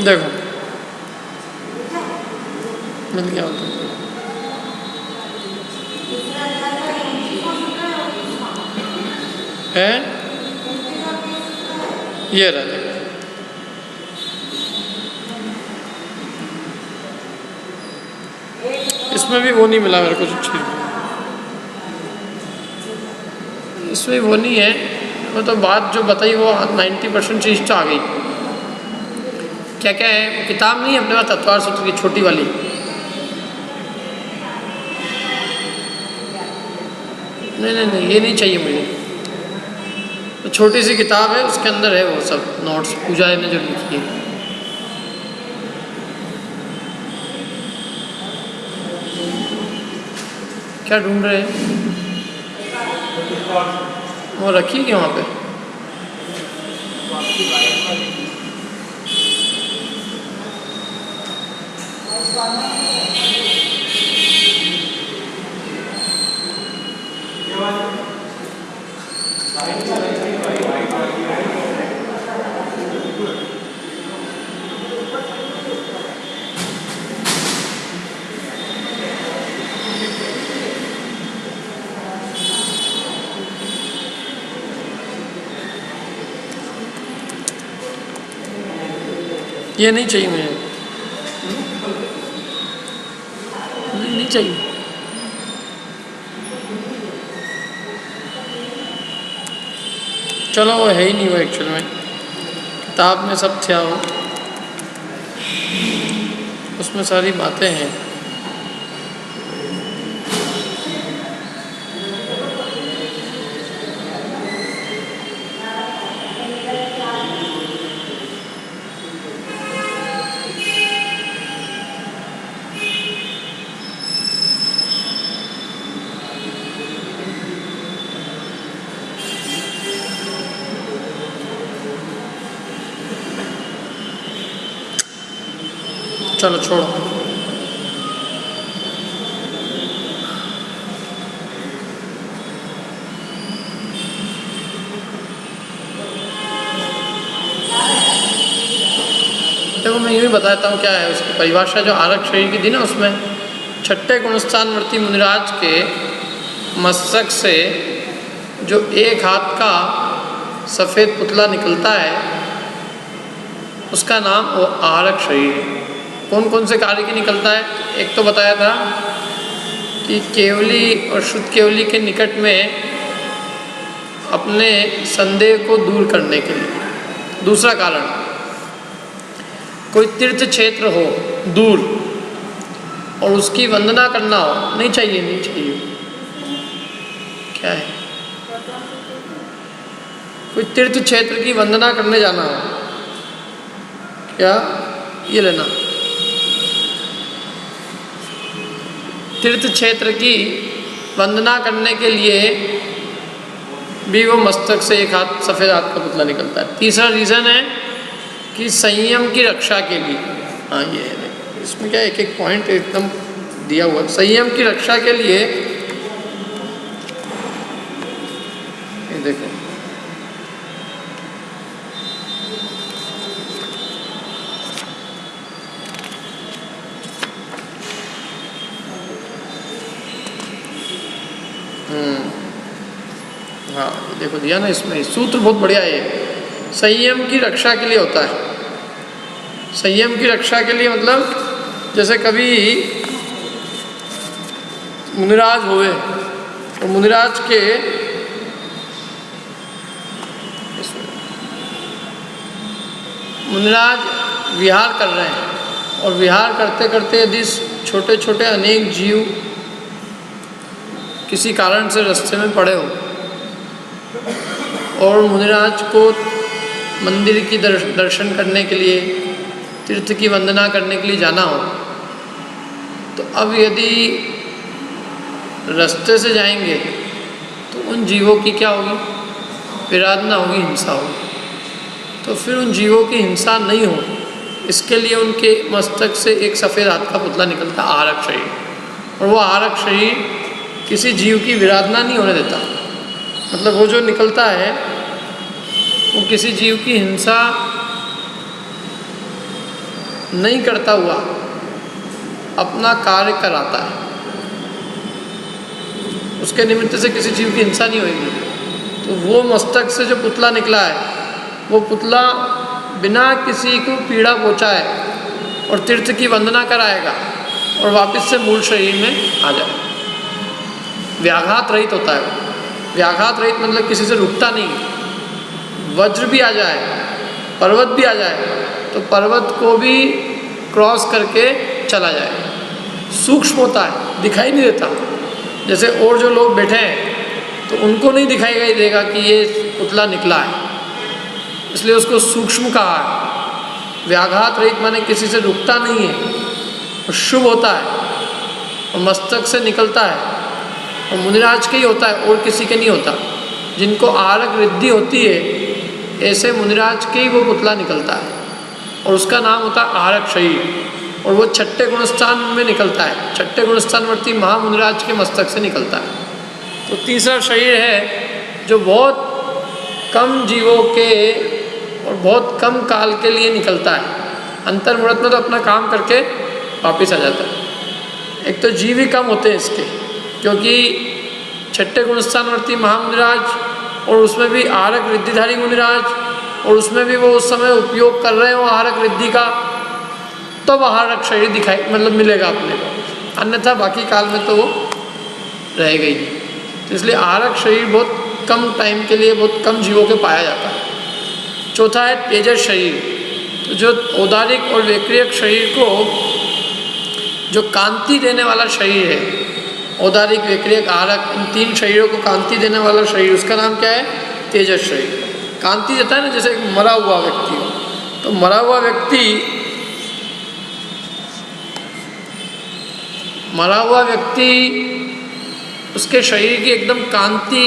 देखो मिल गया मतलब है, ये रहा देखो। इसमें भी वो नहीं मिला मेरे को जो चीज़, इसमें वो नहीं है। वो तो बात जो बताई वो 90% चीज़ तो आ गई। क्या क्या है, वो किताब नहीं है अपने पास तत्वार सूत्र की छोटी वाली, नहीं ये नहीं चाहिए मुझे। तो छोटी सी किताब है, उसके अंदर है वो सब नोट्स पूजा ने जो लिखी है। क्या ढूंढ रहे हैं? वो रखी क्या वहाँ पे? ये नहीं चाहिए मुझे, नहीं चाहिए। चलो वो है ही नहीं वो एक्चुअल में, किताब में सब था वो, उसमें सारी बातें हैं। चलो छोड़ो। देखो मैं यूँ ही बताता हूँ क्या है उसकी परिभाषा। जो आरक शरीर की थी ना, उसमें छठे गुणस्थानवर्ती मुनिराज के मस्तक से जो एक हाथ का सफ़ेद पुतला निकलता है उसका नाम वो आरक शरीर है। कौन कौन से कार्य की निकलता है? एक तो बताया था कि केवली और शुद्ध केवली के निकट में अपने संदेह को दूर करने के लिए। दूसरा कारण, कोई तीर्थ क्षेत्र हो दूर और उसकी वंदना करना हो, नहीं चाहिए, नहीं चाहिए। क्या है? कोई तीर्थ क्षेत्र की वंदना करने जाना हो, क्या ये लेना, तीर्थ क्षेत्र की वंदना करने के लिए भी वो मस्तक से एक हाथ सफ़ेद हाथ का पुतला निकलता है। तीसरा रीज़न है कि संयम की रक्षा के लिए। हाँ ये है, इसमें क्या एक एक पॉइंट एकदम दिया हुआ। संयम की रक्षा के लिए ये देखो, हाँ ये देखो दिया ना, इसमें सूत्र बहुत बढ़िया है। ये संयम की रक्षा के लिए होता है। संयम की रक्षा के लिए मतलब जैसे कभी मुनिराज हुए और मुनिराज के मुनिराज विहार कर रहे हैं और विहार करते करते यदि छोटे छोटे अनेक जीव किसी कारण से रास्ते में पड़े हो और मुनिराज को मंदिर की दर्शन करने के लिए, तीर्थ की वंदना करने के लिए जाना हो, तो अब यदि रास्ते से जाएंगे तो उन जीवों की क्या होगी? विराधना होगी, हिंसा होगी। तो फिर उन जीवों की हिंसा नहीं हो, इसके लिए उनके मस्तक से एक सफ़ेद हाथ का पुतला निकलता, आरक शरीर। और वो आरक शरीर किसी जीव की विराधना नहीं होने देता। मतलब वो जो निकलता है वो किसी जीव की हिंसा नहीं करता हुआ अपना कार्य कराता है, उसके निमित्त से किसी जीव की हिंसा नहीं होगी। तो वो मस्तक से जो पुतला निकला है, वो पुतला बिना किसी को पीड़ा पहुँचाए और तीर्थ की वंदना कराएगा और वापस से मूल शरीर में आ जाएगा। व्याघात रहित होता है वो। व्याघात रहित मतलब किसी से रुकता नहीं। वज्र भी आ जाए, पर्वत भी आ जाए, तो पर्वत को भी क्रॉस करके चला जाए। सूक्ष्म होता है, दिखाई नहीं देता। जैसे और जो लोग बैठे हैं तो उनको नहीं दिखाई देगा कि ये पुतला निकला है, इसलिए उसको सूक्ष्म कहा है। व्याघात रहित माने किसी से रुकता नहीं है, और शुभ होता है और मस्तक से निकलता है और मुनिराज के ही होता है और किसी के नहीं होता। जिनको आरक रिद्धि होती है ऐसे मुनिराज के ही वो पुतला निकलता है और उसका नाम होता है आरक शरीर, और वो छठे गुणस्थान में निकलता है। छठे गुणस्थानवर्ती महामुनिराज के मस्तक से निकलता है। तो तीसरा शरीर है जो बहुत कम जीवों के और बहुत कम काल के लिए निकलता है। अंतर्मुहूर्त में तो अपना काम करके वापस आ जाता है। एक तो जीव ही कम होते हैं इसके, क्योंकि छठे गुणस्थानवर्ती महामुनिराज और उसमें भी आरक रिद्धिधारी मुनिराज, और उसमें भी वो उस समय उपयोग कर रहे हो आरक रिद्धि का, तब तो आरक शरीर दिखाई मतलब मिलेगा अपने को, अन्यथा बाकी काल में तो वो रहेगा ही नहीं। तो इसलिए आरक शरीर बहुत कम टाइम के लिए बहुत कम जीवों के पाया जाता है। चौथा है तेजस शरीर। तो जो औदारिक और वैक्रियक शरीर को जो कांति देने वाला शरीर है, औदारिक वैक्रियक आरक, इन तीन शरीरों को कांति देने वाला शरीर, उसका नाम क्या है? तेजस शरीर। कांति देता है ना, जैसे एक मरा हुआ व्यक्ति हो, तो मरा हुआ व्यक्ति उसके शरीर की एकदम कांति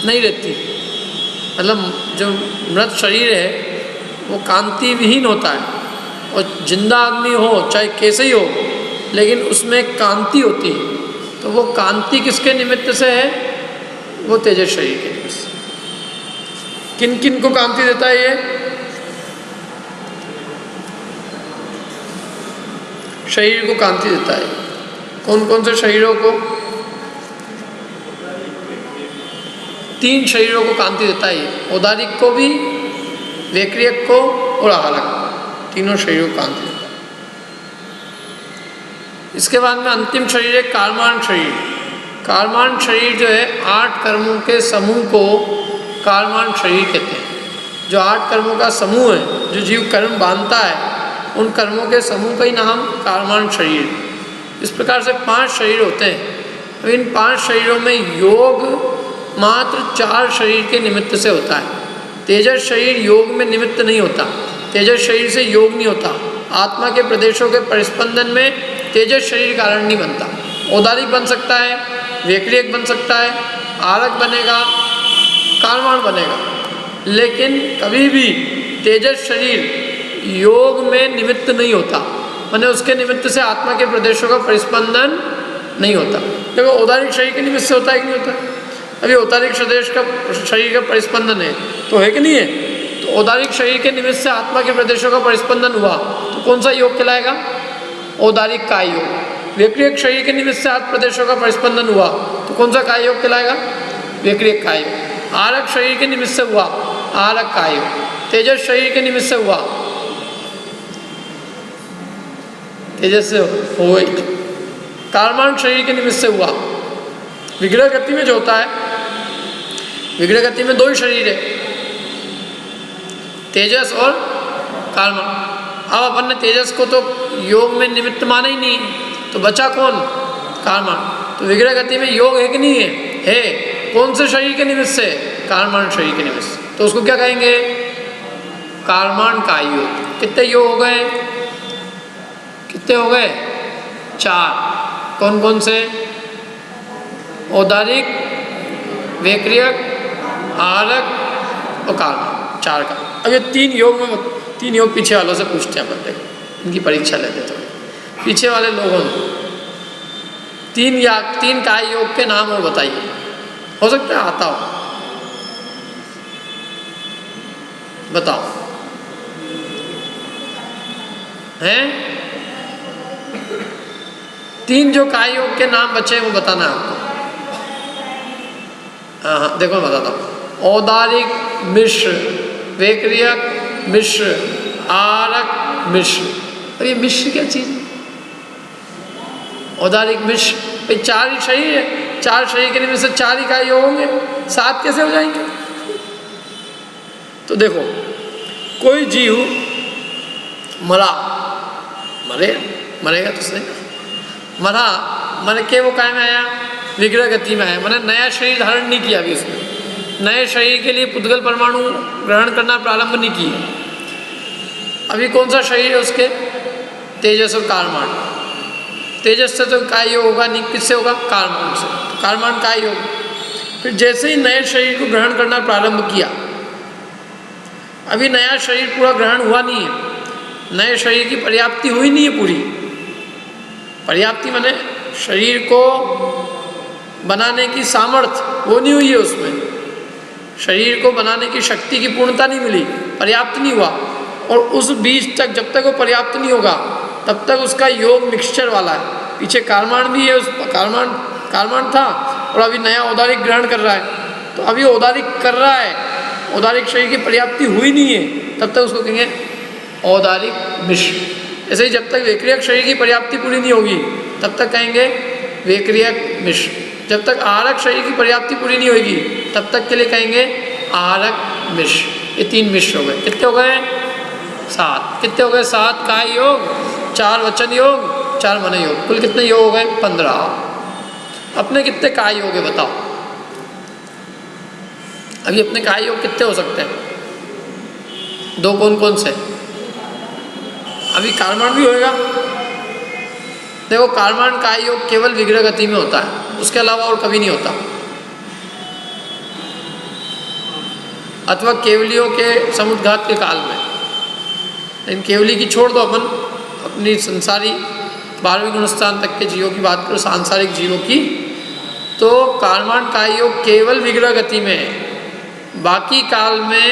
नहीं रहती। मतलब जो मृत शरीर है वो कांति विहीन होता है, और जिंदा आदमी हो चाहे कैसे ही हो लेकिन उसमें कांति होती है। तो वो कांति किसके निमित्त से है? वो तेजस शरीर के निमित्त से। किन किन को कांति देता है ये? शरीर को कांति देता है। कौन कौन से शरीरों को? तीन शरीरों को कांति देता है ये। औदारिक को भी, वैक्रियक को और आहारक को, तीनों शरीरों को कांति देता है। इसके बाद में अंतिम शरीर है कार्मान शरीर। कार्मान शरीर जो है 8 कर्मों के समूह को कार्मान शरीर कहते हैं। जो 8 कर्मों का समूह है, जो जीव कर्म बांधता है, उन कर्मों के समूह का ही नाम कार्मान शरीर। इस प्रकार से 5 शरीर होते हैं। अब इन 5 शरीरों में योग मात्र 4 शरीर के निमित्त से होता है। तेजस शरीर योग में निमित्त नहीं होता। तेजस शरीर से योग नहीं होता। आत्मा के प्रदेशों के परिस्पंदन में तेजस शरीर कारण नहीं बनता। औदारिक बन सकता है, वैक्रियक बन सकता है, आरक बनेगा, कार्मान बनेगा, लेकिन कभी भी तेजस शरीर योग में निमित्त नहीं होता। माने उसके निमित्त से आत्मा के प्रदेशों का परिस्पंदन नहीं होता। देखो औदारिक शरीर के निमित्त से होता है कि नहीं होता? अभी औदारिक शरीर का परिस्पंदन है तो है कि नहीं है? तो औदारिक शरीर के निमित्त से आत्मा के प्रदेशों का परिस्पंदन हुआ तो कौन सा योग कहलाएगा? औदारिक काय योग। वैक्रियक शरीर के निमित्त से 8 प्रदेशों का परिस्पंदन हुआ तो कौन सा काय योग कहलाएगा? वैक्रियक काय योग। आरक शरीर के निमित्त से हुआ, आरक काय योग। तेजस शरीर के निमित्त से हुआ, तेजस से हो गई। कार्मान शरीर के निमित्त से हुआ। विग्रह गति में जो होता है, विग्रह गति में 2 ही शरीर है, तेजस और कार्मान। अब अपन ने तेजस को तो योग में निमित्त माना ही नहीं, तो बचा कौन? कार्मान। तो विग्रह गति में योग है कि नहीं है? है। कौन से शरीर के निमित्त से? कार्मान शरीर के निमित्त से। तो उसको क्या कहेंगे? कार्मान काय योग। कितने योग हो गए? कितने हो गए? 4। कौन कौन से? औदारिक, वैक्रियक, आरक और कार्मान, 4 का। अब ये 3 योग पीछे वालों से पूछते हैं अपन, देखो इनकी परीक्षा लेते थोड़ी। पीछे वाले लोगों ने 3 काय योग के नाम और बताइए। हो सकता है आता हो, बताओ। हैं? 3 जो काय योग के नाम बचे हैं वो बताना है आपको। हाँ, देखो मैं बताता हूँ। औदारिक मिश्र, वैक्रियक मिश्र, आरक मिश्र। अब ये मिश्र क्या चीज़ है? औदारिक मिश्र, भाई 4 ही शरीर है, 4 शरीर के लिए में से 4 ही काय योग होंगे, 7 कैसे हो जाएंगे? तो देखो, कोई जीव मरेगा तो सही, मर के वो काय में आया? विग्रह गति में आया, मैंने नया शरीर धारण नहीं किया अभी उसने, नए शरीर के लिए पुद्गल परमाणु ग्रहण करना प्रारंभ नहीं किया। अभी कौन सा शरीर है उसके? तेजस और कारमान। तेजस से तो काय योग होगा नहीं, किससे होगा? कारमान से। तो कारमान काय योग। फिर जैसे ही नए शरीर को ग्रहण करना प्रारंभ किया, अभी नया शरीर पूरा ग्रहण हुआ नहीं है, नए शरीर की पर्याप्ति हुई नहीं है पूरी। पर्याप्ति माने शरीर को बनाने की सामर्थ्य वो नहीं हुई है, उसमें शरीर को बनाने की शक्ति की पूर्णता नहीं मिली, पर्याप्त नहीं हुआ। और उस बीच तक जब तक वो पर्याप्त नहीं होगा तब तक उसका योग मिक्सचर वाला है। पीछे कारमान भी है, उस कारमान था और अभी नया औदारिक ग्रहण कर रहा है। तो अभी औदारिक कर रहा है, औदारिक शरीर की पर्याप्ति हुई नहीं है, तब तक उसको कहेंगे औदारिक मिश्र। ऐसे ही जब तक वैक्रियक शरीर की पर्याप्ति पूरी नहीं होगी तब तक कहेंगे वैक्रियक मिश्र। जब तक आहारक शरीर की पर्याप्ति पूरी नहीं होगी तब तक के लिए कहेंगे आहारक मिश्र। ये 3 मिश्र हो गए। कितने हो गए? 7। कितने हो गए? 7 काय योग, 4 वचन योग, 4 मन योग। कुल कितने योग हो गए? 15। अपने कितने काय योग है बताओ? अभी अपने काय योग कितने हो सकते हैं? 2 कौन कौन से? अभी कारमान भी होएगा। देखो, कारमान काय योग केवल विग्रह गति में होता है, उसके अलावा और कभी नहीं होता। अथवा केवलियों के समुद्घात के काल में। लेकिन केवली की छोड़ दो, अपन अपनी संसारी 12वें गुणस्थान तक के जीवों की बात करो, सांसारिक जीवों की, तो कारमान काय योग केवल विग्रह गति में है। बाकी काल में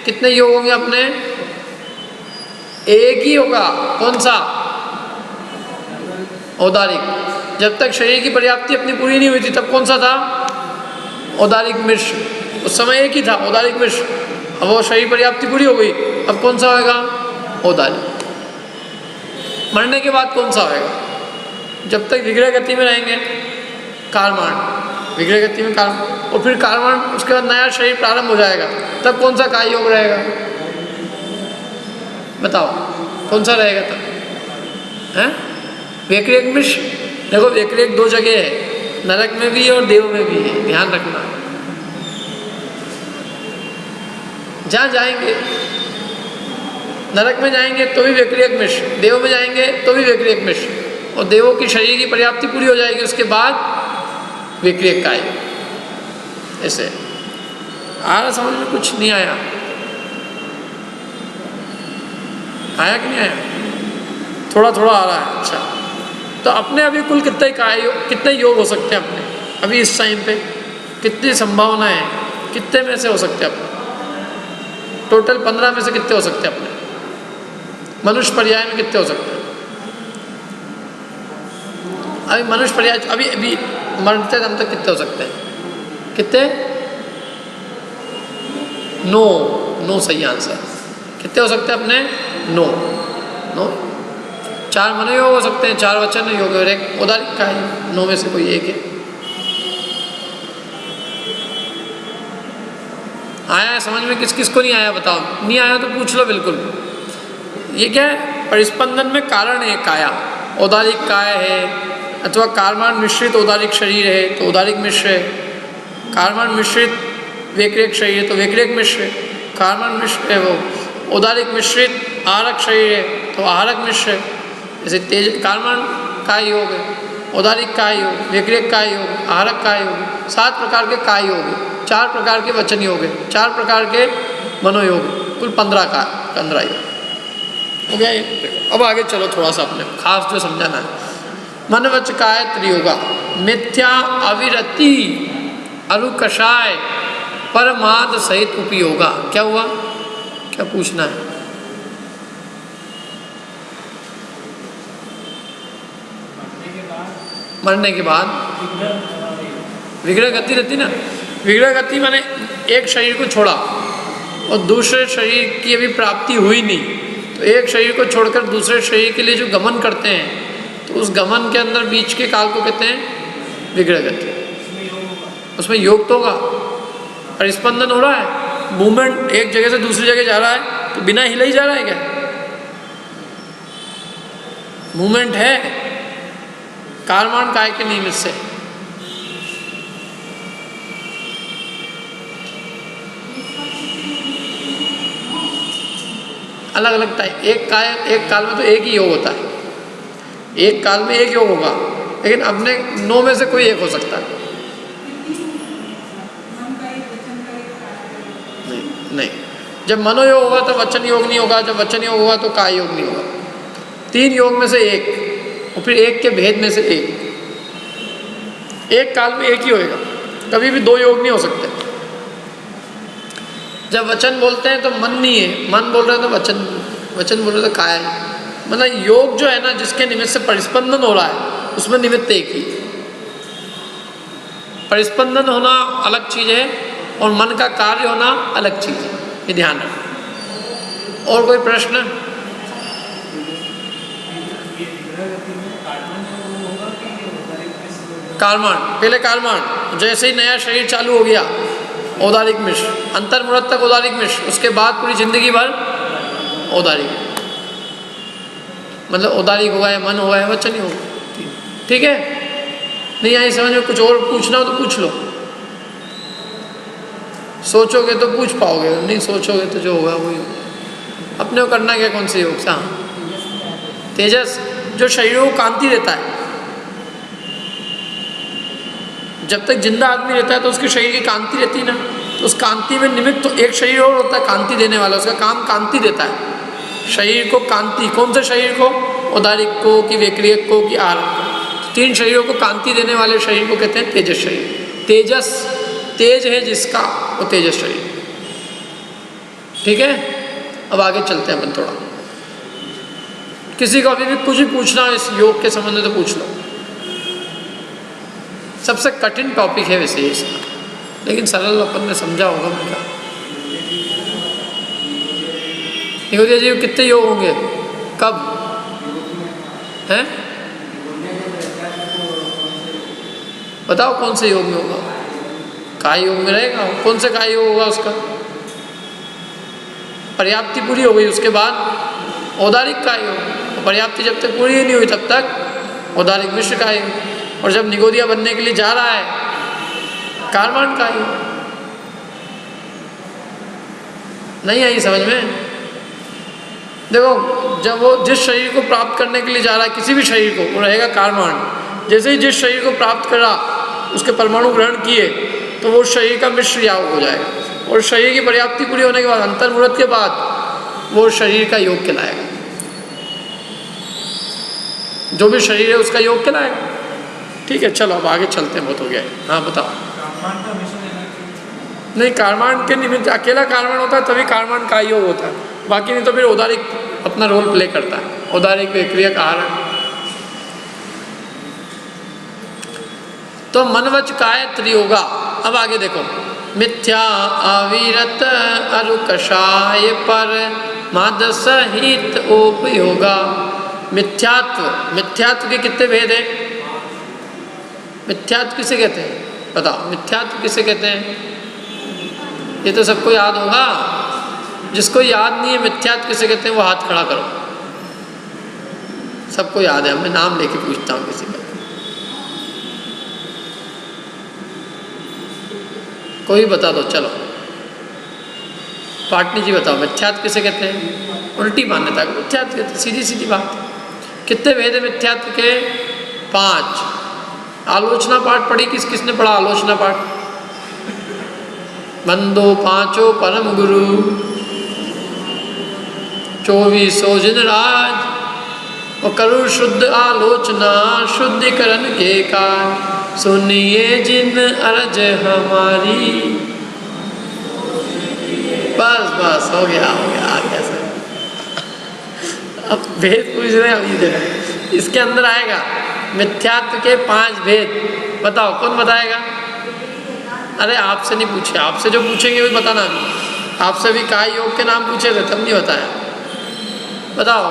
कितने योग होंगे अपने? एक ही होगा। कौन सा? औदारिक। जब तक शरीर की पर्याप्ति अपनी पूरी नहीं हुई थी तब कौन सा था? औदारिक मिश्र। उस समय एक ही था, औदारिक मिश्र। अब वो शरीर पर्याप्ति पूरी हो गई, अब कौन सा होएगा? औदारिक। मरने के बाद कौन सा होएगा? जब तक विग्रह गति में रहेंगे कारमान, विग्रह गति में कारमान, और फिर कारमान उसके बाद नया शरीर प्रारंभ हो जाएगा, तब कौन सा काय योग रहेगा? बताओ कौन सा रहेगा तब? हैं? वैक्रियक मिश्र। देखो, वैक्रियक 2 जगह है, नरक में भी है और देव में भी है, ध्यान रखना। जहाँ जाएंगे, नरक में जाएंगे तो भी वैक्रियक मिश्र, देव में जाएंगे तो भी वैक्रियक मिश्र, और देवों की शरीर की पर्याप्ति पूरी हो जाएगी उसके बाद वैक्रियक काय। ऐसे आ रहा समझ में? कुछ नहीं आया? आया कि नहीं आया? थोड़ा थोड़ा आ रहा है। अच्छा, तो अपने अभी कुल कितने काय योग, कितने योग हो सकते हैं अपने अभी इस टाइम पे? कितनी संभावना है? कितने में से हो सकते हैं अपने? टोटल 15 में से कितने हो सकते हैं अपने? मनुष्य पर्याय में कितने हो सकते हैं? अभी मनुष्य पर्याय अभी मरते दम तक कितने हो सकते हैं? कितने? 9 सही आंसर। कितने हो सकते हैं अपने? 9। 4 मन योग हो सकते हैं, 4 वचन योग और 1 औदारिक काय। 9 में से कोई एक है। आया है समझ में? किस किस को नहीं आया बताओ? नहीं आया तो पूछ लो बिल्कुल। ये क्या है? परिस्पंदन में कारण है काया। औदारिक काय है, अथवा कारमान मिश्रित औदारिक शरीर है तो औदारिक मिश्र है। कारमान मिश्रित वैक्रियक शरीर है तो वैक्रियक मिश्र है। कारमान मिश्र है वो औदारिक मिश्रित आहारक शरीर है तो आहारक मिश्र है। जैसे तेज कारमान काय योग है, औदारिक काय योग, वैक्रियक काय योग, आहारक काय योग। 7 प्रकार के काय योग है, 4 प्रकार के वचन योग है, 4 प्रकार के मनोयोग है, कुल 15 योग हो गया ये। अब आगे चलो, थोड़ा सा अपने खास जो समझाना है। मन वच काय त्रियोगा, मिथ्या अविरति अरुकषाय परमाद सहित उपयोगा। क्या हुआ? क्या पूछना है? मरने के बाद मरने के बाद विग्रह गति रहती ना। विग्रह गति माने एक शरीर को छोड़ा और दूसरे शरीर की अभी प्राप्ति हुई नहीं, तो एक शरीर को छोड़कर दूसरे शरीर के लिए जो गमन करते हैं, तो उस गमन के अंदर बीच के काल को कहते हैं विग्रह गति। उसमें योग तो होगा, परिस्पंदन हो रहा है, मूवमेंट एक जगह से दूसरी जगह जा रहा है, तो बिना हिले ही जा रहा है क्या? मूवमेंट है, कारमान काय के निमित्त से। अलग अलग टाइप, एक काल में तो एक ही योग होता है, एक काल में एक योग होगा, लेकिन अपने 9 में से कोई एक हो सकता है। नहीं, जब मनोयोग होगा तो वचन योग नहीं होगा, जब वचन योग होगा तो काय योग नहीं होगा। 3 योग में से एक, और फिर एक के भेद में से एक काल में एक ही होएगा, कभी भी 2 योग नहीं हो सकते। जब वचन बोलते हैं तो मन नहीं है, मन बोल रहे हैं तो वचन बोल रहे तो काय है। मतलब योग जो है ना, जिसके निमित्त से परिस्पंदन हो रहा है, उसमें निमित्त एक ही। परिस्पंदन होना अलग चीज़ है और मन का कार्य होना अलग चीज़ है, ये ध्यान रखना। और कोई प्रश्न? कारमान, पहले कारमान, जैसे ही नया शरीर चालू हो गया औदारिक मिश्र, अंतर्मुहूर्त तक औदारिक मिश्र, उसके बाद पूरी जिंदगी भर औदारिक, मतलब औदारिक होगा या मन होगा या वचन ही होगा। ठीक है, नहीं आई समझ में? कुछ और पूछना हो तो पूछ लो, सोचोगे तो पूछ पाओगे, नहीं सोचोगे तो जो होगा वही होगा। अपने को करना क्या, कौन से योग से? हाँ, तेजस जो शरीरों को कांति देता है। जब तक जिंदा आदमी रहता है तो उसके शरीर की कांति रहती है ना, तो उस कांति में निमित्त तो एक शरीर और होता है कांति देने वाला, उसका काम कांति देता है शरीर को। कांति कौन से शरीर को? औदारिक को कि वैक्रियक को कि आरक को। 3 शरीरों को कांति देने वाले शरीर को कहते हैं तेजस शरीर। तेजस, तेज है जिसका, वो तेजस शरीर। ठीक है, अब आगे चलते हैं अपन थोड़ा। किसी को अभी भी कुछ भी पूछना हो इस योग के संबंध में तो पूछ लो। सबसे कठिन टॉपिक है वैसे इसका, लेकिन सरल अपन ने समझा होगा मेरा। निगोदिया जी कितने योग होंगे, कब हैं? बताओ कौन से योग में होगा? काय योग में रहेगा। कौन से काय योग होगा उसका? पर्याप्ति पूरी हो गई उसके बाद औदारिक काय योग। पर्याप्ति जब तक पूरी नहीं हुई तब तक औदारिक मिश्र काय योग। और जब निगोदिया बनने के लिए जा रहा है, कारमान काय योग। नहीं आई समझ में? देखो, जब वो जिस शरीर को प्राप्त करने के लिए जा रहा है, किसी भी शरीर को, वो रहेगा कारमान। जैसे ही जिस शरीर को प्राप्त करा, उसके परमाणु ग्रहण किए, तो वो शरीर का मिश्र योग हो जाएगा। और शरीर की पर्याप्ति पूरी होने के बाद, अंतर्मुहूर्त के बाद, वो शरीर का योग कहलाएगा। जो भी शरीर है उसका योग कहलाएगा। ठीक है, चलो अब आगे चलते हैं, बहुत हो गया है। हाँ बताओ। नहीं, कारमान के निमित्त अकेला कारमान होता है तभी कारमान का योग होता है, बाकी नहीं तो फिर औदारिक अपना रोल प्ले करता है। औदारिक वैक्रियक आहार। तो मनवच काय त्रियोगा। अब आगे देखो, मिथ्या अविरत अरुकषाय पर मादस हित उपयोगा। मिथ्यात्व, मिथ्यात्व के कितने भेद हैं? मिथ्यात्व किसे कहते हैं बताओ? मिथ्यात्व किसे कहते हैं? ये तो सबको याद होगा। जिसको याद नहीं है मिथ्यात्व किसे कहते हैं, वो हाथ खड़ा करो। सबको याद है, मैं नाम लेके पूछता हूँ किसी का। कोई बता दो, चलो। पाटनी जी बताओ, मिथ्यात्व किसे कहते हैं? उल्टी मान्यता को मिथ्यात्व कहते हैं, सीधी सीधी बात। कितने भेद है मिथ्यात्व के? 5। आलोचना पाठ पढ़ी, किसने पढ़ा आलोचना पाठ? बंदो पांचों परम गुरु, 24 जिन राज, और करू शुद्ध आलोचना शुद्धिकरण के कार्य, सुनिए जिन अरज हमारी। बस बस हो गया आ गया सर। अब भेद पूछ रहे हैं, अब इधर इसके अंदर आएगा मिथ्यात्व के 5 भेद बताओ, कौन बताएगा? अरे आपसे नहीं पूछे, आपसे जो पूछेंगे वही बताना। आपसे भी काय योग के नाम पूछे थे तब नहीं बताया। बताओ,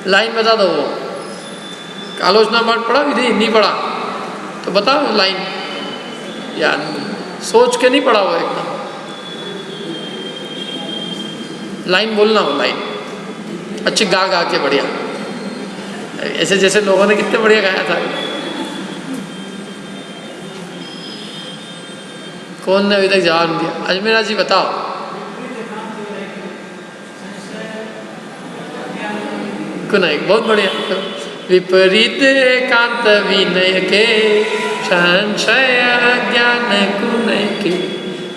लाइन बता दो। आलोचना पाठ पढ़ा, विधि नहीं पढ़ा तो बताओ लाइन। यार सोच के नहीं पढ़ा हुआ एकदम, लाइन बोलना हो, लाइन अच्छी गा गा के बढ़िया, ऐसे जैसे लोगों ने कितने बढ़िया गाया था। कौन ने अभी तक जवाब नहीं दिया? अजमेरा जी बताओ। कुनय, बहुत बढ़िया। विपरीत एकांत विनय के, संशय ज्ञान कुनय के,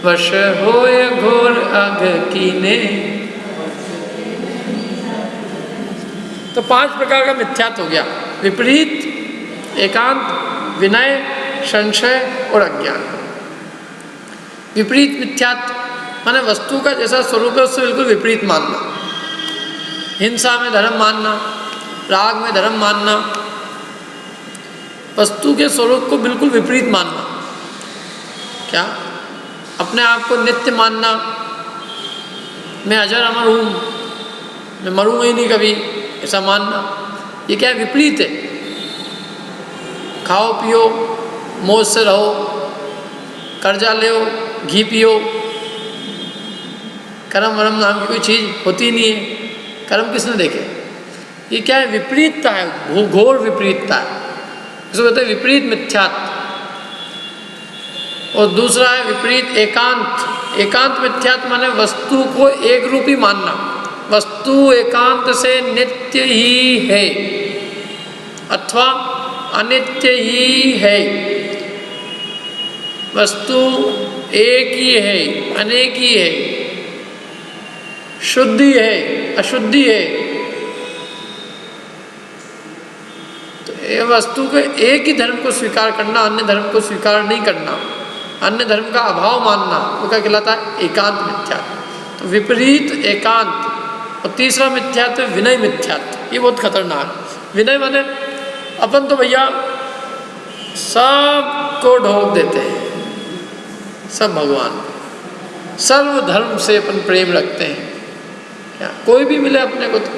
वश होय घोर अघ कीने। तो 5 प्रकार का मिथ्यात्व हो गया: विपरीत, एकांत, विनय, संशय और अज्ञान। विपरीत मिथ्यात्व माने वस्तु का जैसा स्वरूप है उससे बिल्कुल विपरीत मानना। हिंसा में धर्म मानना, राग में धर्म मानना, वस्तु के स्वरूप को बिल्कुल विपरीत मानना। क्या? अपने आप को नित्य मानना, मैं अजर अमर हूँ, मैं मरूंगा ही नहीं कभी, ऐसा मानना, ये क्या है? विपरीत है। खाओ पियो, मौज से रहो, कर्जा लो, घी पियो, कर्म वरम नाम की कोई चीज़ होती नहीं है। कर्म किसने देखे? ये क्या है? विपरीतता है, घोर विपरीतता है, इसको कहते हैं विपरीत मिथ्यात्व। और दूसरा है विपरीत एकांत। एकांत मिथ्यात्व माने वस्तु को एक रूपी मानना, वस्तु एकांत से नित्य ही है अथवा अनित्य ही है। वस्तु एक ही है, अनेक ही है, शुद्धि है, अशुद्धि है। तो ये वस्तु के एक ही धर्म को स्वीकार करना, अन्य धर्म को स्वीकार नहीं करना, अन्य धर्म का अभाव मानना, वो क्या कहलाता है? एकांत मिथ्यात्व। तो विपरीत एकांत। और तीसरा मिथ्यात्व विनय मिथ्यात्व। ये बहुत खतरनाक। विनय माने अपन तो भैया सबको ढोक देते हैं, सब भगवान, सर्व धर्म से अपन प्रेम रखते हैं। क्या कोई भी मिले अपने को, तो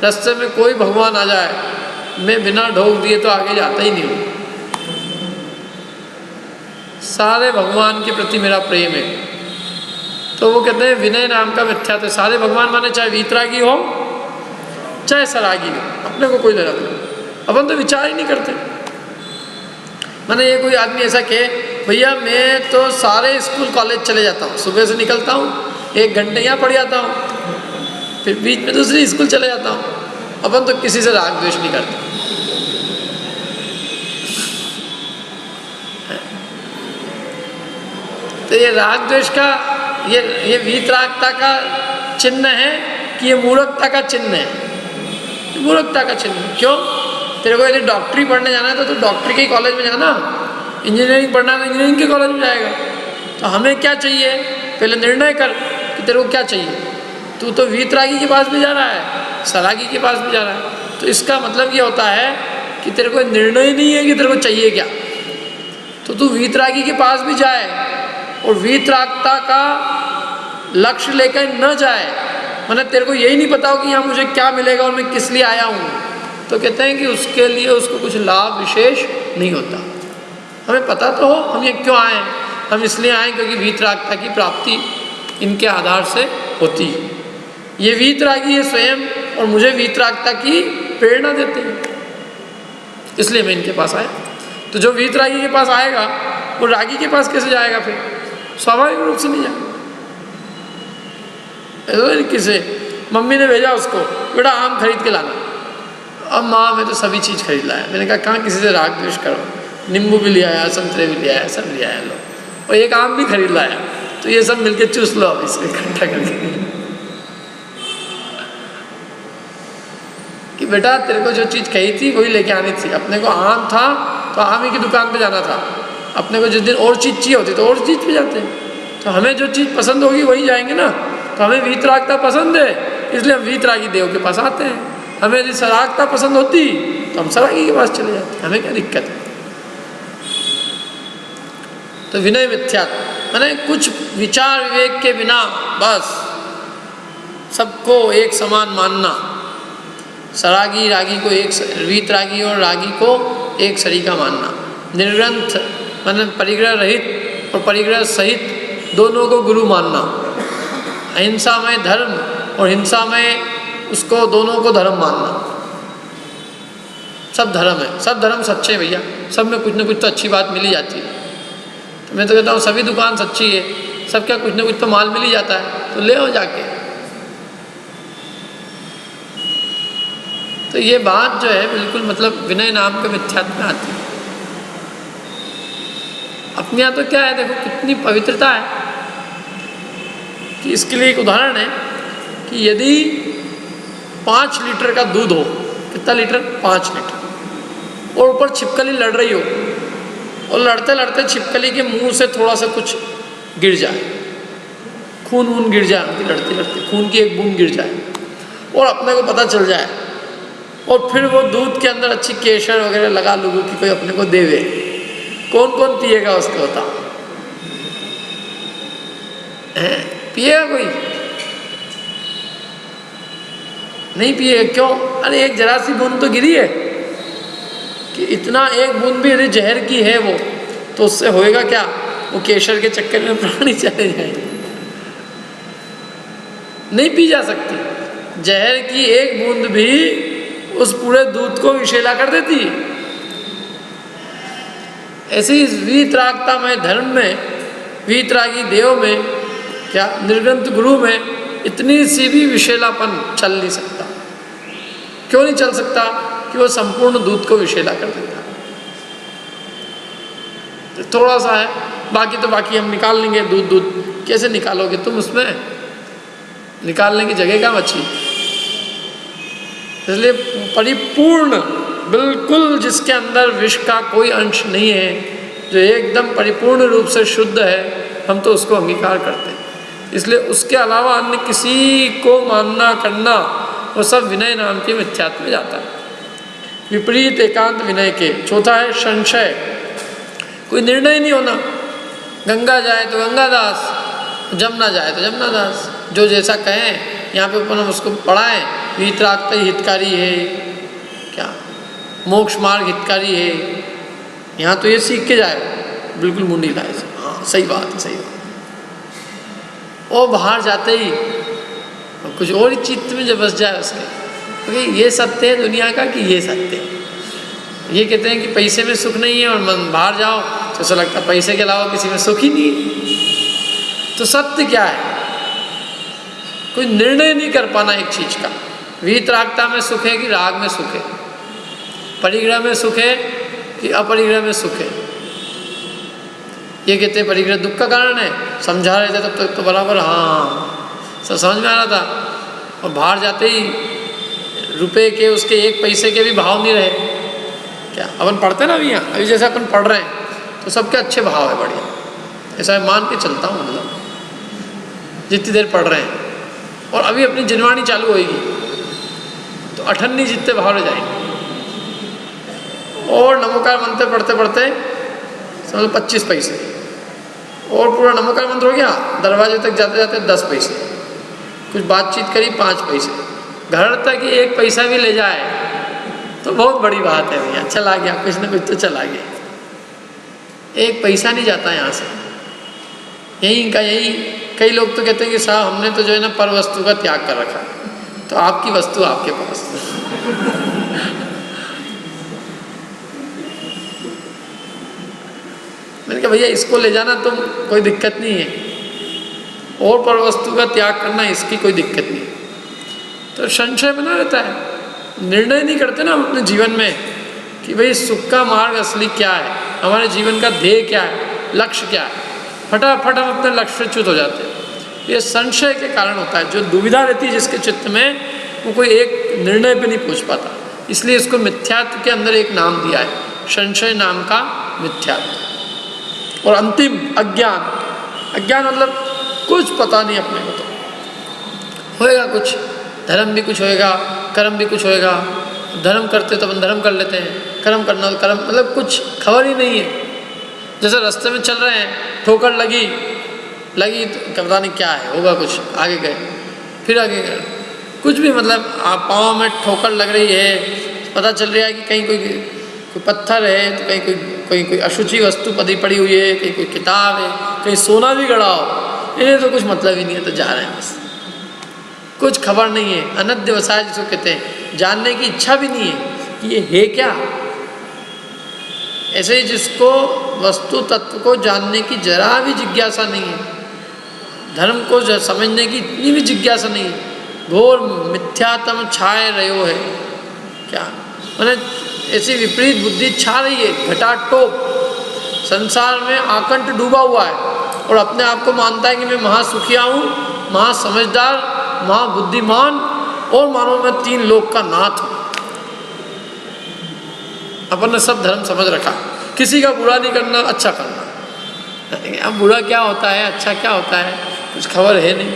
रास्ते में कोई भगवान आ जाए, मैं बिना ढोक दिए तो आगे जाता ही नहीं हूँ। सारे भगवान के प्रति मेरा प्रेम है। तो वो कहते हैं विनय नाम का मिथ्यात्व। सारे भगवान माने चाहे वीतरागी हो चाहे सरागी हो, अपने को कोई लेना नहीं, अपन तो विचार ही नहीं करते। माने ये कोई आदमी ऐसा कहे भैया मैं तो सारे स्कूल कॉलेज चले जाता हूँ, सुबह से निकलता हूँ, 1 घंटे यहाँ पढ़ जाता हूँ, फिर बीच में दूसरी स्कूल चले जाता हूँ, अपन तो किसी से राग द्वेष नहीं करते। तो ये राग द्वेष का ये वीतरागता का चिन्ह है कि ये मूर्खता का चिन्ह है? मूर्खता का चिन्ह। क्यों? तेरे को यदि डॉक्टरी पढ़ने जाना है तो डॉक्टरी के कॉलेज में जाना, इंजीनियरिंग पढ़ना है तो इंजीनियरिंग के कॉलेज में जाएगा। तो हमें क्या चाहिए? पहले निर्णय कर कि तेरे को क्या चाहिए। तू तो वीतरागी के पास भी जा रहा है, सरागी के पास भी जा रहा है, तो इसका मतलब ये होता है कि तेरे को निर्णय नहीं है कि तेरे को चाहिए क्या। तो तू वीतरागी के पास भी जाए और वीतरागता का लक्ष्य लेकर न जाए, मतलब तेरे को यही नहीं पता हो कि यहाँ मुझे क्या मिलेगा और मैं किस लिए आया हूँ, तो कहते हैं कि उसके लिए उसको कुछ लाभ विशेष नहीं होता। हमें पता तो हो हम ये क्यों आए, हम इसलिए आए क्योंकि वीतरागता की प्राप्ति इनके आधार से होती है। ये वीतरागी है स्वयं और मुझे वीतरागता की प्रेरणा देते हैं, इसलिए मैं इनके पास आया। तो जो वीतरागी के पास आएगा वो रागी के पास कैसे जाएगा? फिर स्वाभाविक रूप से नहीं जाएगा। ऐसा तरीके से मम्मी ने भेजा उसको, बेटा आम खरीद के लाना। अब माँ मैं तो सभी चीज़ खरीद लाया। मैंने कहा कहाँ किसी से राग द्वेष करो, नींबू भी ले आया, संतरे भी ले आया, सब ले आया लो, और एक आम भी खरीद लाया, तो ये सब मिलके चूस लो अब इसको इकट्ठा करके। कि बेटा तेरे को जो चीज़ कही थी वही लेके आनी थी। अपने को आम था तो आम ही की दुकान पे जाना था, अपने को जिस दिन और चीज़ चाहिए होती तो और चीज़ पे जाते हैं। तो हमें जो चीज़ पसंद होगी वही जाएंगे ना। तो हमें वीतरागता पसंद है इसलिए हम वीतरागी देव के पास आते हैं। हमें यदि सरागता पसंद होती तो हम सरागी के पास चले जाते हैं, हमें क्या दिक्कत है। तो विनय मिथ्यात्व माने कुछ विचार विवेक के बिना बस सबको एक समान मानना, सरागी रागी को एक, वीतरागी और रागी को एक सरीका मानना, निर्ग्रंथ मतलब परिग्रह रहित और परिग्रह सहित दोनों को गुरु मानना, अहिंसा में धर्म और हिंसा में उसको दोनों को धर्म मानना। सब धर्म है, सब धर्म सच्चे हैं भैया, सब में कुछ ना कुछ तो अच्छी बात मिल ही जाती है। तो मैं तो कहता हूँ सभी दुकान सच्ची है, सब क्या कुछ ना कुछ तो माल मिल ही जाता है, तो ले आओ जाके। तो ये बात जो है बिल्कुल मतलब विनय नाम के मिथ्यात्व में आती है। अपने यहाँ तो क्या है, देखो कितनी पवित्रता है कि इसके लिए एक उदाहरण है कि यदि 5 लीटर का दूध हो, कितना लीटर, 5 लीटर, और ऊपर छिपकली लड़ रही हो और लड़ते लड़ते छिपकली के मुंह से थोड़ा सा कुछ गिर जाए, खून वून गिर जाए, लड़ते लड़ते खून की एक बूंद गिर जाए और अपने को पता चल जाए, और फिर वो दूध के अंदर अच्छी केसर वगैरह लगा लोगों की कोई अपने को देवे, कौन कौन पिएगा उसको बताओ? पिएगा कोई? नहीं पिएगा। क्यों? अरे एक जरा सी बूंद तो गिरी है कि इतना, एक बूंद भी यदि जहर की है वो, तो उससे होएगा क्या, वो केसर के चक्कर में प्राणी चले जाएंगे, नहीं पी जा सकती। जहर की एक बूंद भी उस पूरे दूध को विषैला कर देती है। ऐसी वीतरागता में धर्म में, वीतरागी देव में, क्या निर्ग्रंथ गुरु में इतनी सी भी विषैलापन चल नहीं सकता। क्यों नहीं चल सकता? कि वो संपूर्ण दूध को विषैला कर देता है। तो थोड़ा सा है, बाकी तो बाकी हम निकाल लेंगे। दूध कैसे निकालोगे तुम? उसमें निकालने की जगह कहाँ बची? इसलिए परिपूर्ण, बिल्कुल जिसके अंदर विष का कोई अंश नहीं है, जो एकदम परिपूर्ण रूप से शुद्ध है, हम तो उसको अंगीकार करते हैं। इसलिए उसके अलावा अन्य किसी को मानना करना वो सब विनय नाम के मिथ्यात्व में जाता है। विपरीत एकांत विनय के। चौथा है संशय, कोई निर्णय नहीं होना। गंगा जाए तो गंगादास, जमुना जाए तो जमुनादास, जो जैसा कहें। यहाँ पे अपन उसको पढ़ाएं, वीतरागता हितकारी है, क्या मोक्ष मार्ग हितकारी है, यहाँ तो ये सीख के जाए, बिल्कुल मुंडी लाए। हाँ सही बात है, सही बात। और बाहर जाते ही कुछ और ही चित्त में जब बस जाए उसके, क्योंकि ये सत्य है दुनिया का कि ये सत्य है। ये कहते हैं कि पैसे में सुख नहीं है, और मन बाहर जाओ तो ऐसा लगता है पैसे के अलावा किसी में सुख ही नहीं है। तो सत्य क्या है? कोई निर्णय नहीं कर पाना एक चीज का। वीतरागता में सुख है कि राग में सुख है, परिग्रह में सुख है कि अपरिग्रह में सुख है। ये कहते हैं परिग्रह दुख का कारण है, समझा रहे थे तब तक तो बराबर हाँ सब समझ में आ रहा था, और बाहर जाते ही रुपए के, उसके एक पैसे के भी भाव नहीं रहे। क्या अपन पढ़ते ना अभी यहाँ, अभी जैसे अपन पढ़ रहे हैं तो सबके अच्छे भाव है, बढ़िया, ऐसा मान के चलता हूँ। मतलब जितनी देर पढ़ रहे हैं, और अभी अपनी जिनवाणी चालू होगी तो 98 जितने भाव रह जाएंगे। और नमोकार मंत्र पढ़ते पढ़ते समझो 25 पैसे, और पूरा नमोकार मंत्र हो गया, दरवाजे तक जाते जाते 10 पैसे, कुछ बातचीत करी 5 पैसे, घर तक ही 1 पैसा भी ले जाए तो बहुत बड़ी बात है भैया, चला गया, कुछ ना कुछ तो चला गया। 1 पैसा नहीं जाता यहाँ से। यही कई लोग तो कहते हैं कि साहब हमने तो जो है ना पर वस्तु का त्याग कर रखा, तो आपकी वस्तु आपके पास। मैंने कहा भैया इसको ले जाना तो कोई दिक्कत नहीं है, और पर वस्तु का त्याग करना इसकी कोई दिक्कत नहीं। तो संशय बना रहता है, निर्णय नहीं करते ना हम अपने जीवन में कि भाई सुख का मार्ग असली क्या है, हमारे जीवन का ध्येय क्या है, लक्ष्य क्या है। फटाफट हम अपने लक्ष्य से च्युत हो जाते हैं। ये संशय के कारण होता है। जो दुविधा रहती है जिसके चित्त में, वो कोई एक निर्णय पे नहीं पहुंच पाता। इसलिए इसको मिथ्यात्व के अंदर एक नाम दिया है, संशय नाम का मिथ्यात्व। और अंतिम अज्ञान। अज्ञान मतलब कुछ पता नहीं अपने को, तो होएगा कुछ, धर्म भी कुछ होएगा, कर्म भी कुछ होएगा, धर्म करते तो अपन धर्म कर लेते हैं, कर्म करना तो कर्म, मतलब कुछ खबर ही नहीं है। जैसे रास्ते में चल रहे हैं, ठोकर लगी तो पता नहीं क्या है, होगा कुछ, आगे गए, फिर आगे गए, कुछ भी मतलब आप पाँव में ठोकर लग रही है, पता चल रहा है कि कहीं कोई पत्थर है, तो कहीं कोई अशुचि वस्तु पड़ी हुई है, कहीं कोई किताब है, कहीं सोना भी गड़ा हो, इन्हें तो कुछ मतलब ही नहीं है, तो जा रहे हैं बस, कुछ खबर नहीं है। अनध्यवसाय जिसको कहते हैं, जानने की इच्छा भी नहीं है कि ये है क्या। ऐसे ही जिसको वस्तु तत्व को जानने की जरा भी जिज्ञासा नहीं है, धर्म को समझने की इतनी भी जिज्ञासा नहीं है, घोर मिथ्यात्म छाए रहो है क्या, मैंने ऐसी विपरीत बुद्धि छा रही है, घटाटोप संसार में आकंठ डूबा हुआ है, और अपने आप को मानता है कि मैं महासुखिया हूँ, महासमझदार, महाबुद्धिमान, और मानो मैं 3 लोक का नाथ हूँ। अपन ने सब धर्म समझ रखा, किसी का बुरा नहीं करना, अच्छा करना। अब बुरा क्या होता है, अच्छा क्या होता है, कुछ खबर है नहीं।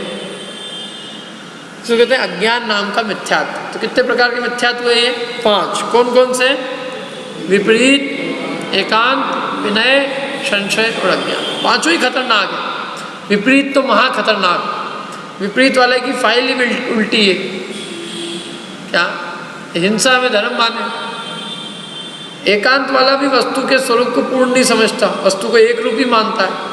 इसको कहते हैं अज्ञान नाम का मिथ्यात्व। तो कितने प्रकार के मिथ्यात्व है ये? 5। कौन कौन से? विपरीत, एकांत, विनय, संशय और अज्ञान। 5 ही खतरनाक है। विपरीत तो महा खतरनाक, विपरीत वाले की फाइल ही उल्टी है। क्या? हिंसा में धर्म माने। एकांत वाला भी वस्तु के स्वरूप को पूर्ण नहीं समझता, वस्तु को एक रूप ही मानता है,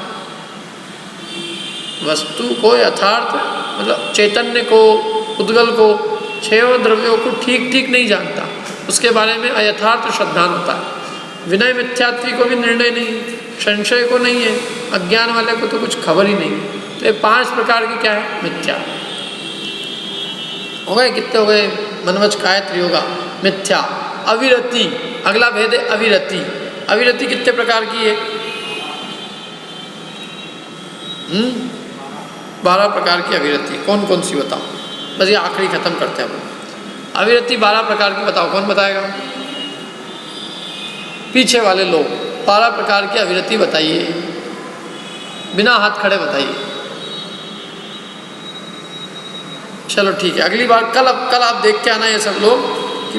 वस्तु को यथार्थ मतलब चैतन्य को, उद्गल को, 6 द्रव्यों को ठीक ठीक नहीं जानता, उसके बारे में अयथार्थ श्रद्धान होता है। विनय मिथ्यात्वी को भी निर्णय नहीं, संशय को नहीं है, अज्ञान वाले को तो कुछ खबर ही नहीं। तो ये 5 प्रकार की क्या है? मिथ्या। हो गए कितने? हो गए मनवच कायत्री होगा मिथ्या। अविरति, अगला भेद है अविरति। अविरति कितने प्रकार की है? 12 प्रकार की अविरति। कौन कौन सी बताओ? बस ये आखिरी खत्म करते हैं अपन। अविरति 12 प्रकार की बताओ, कौन बताएगा? पीछे वाले लोग 12 प्रकार की अविरति बताइए, बिना हाथ खड़े बताइए। चलो ठीक है, अगली बार कल आप देख के आना ये सब लोग।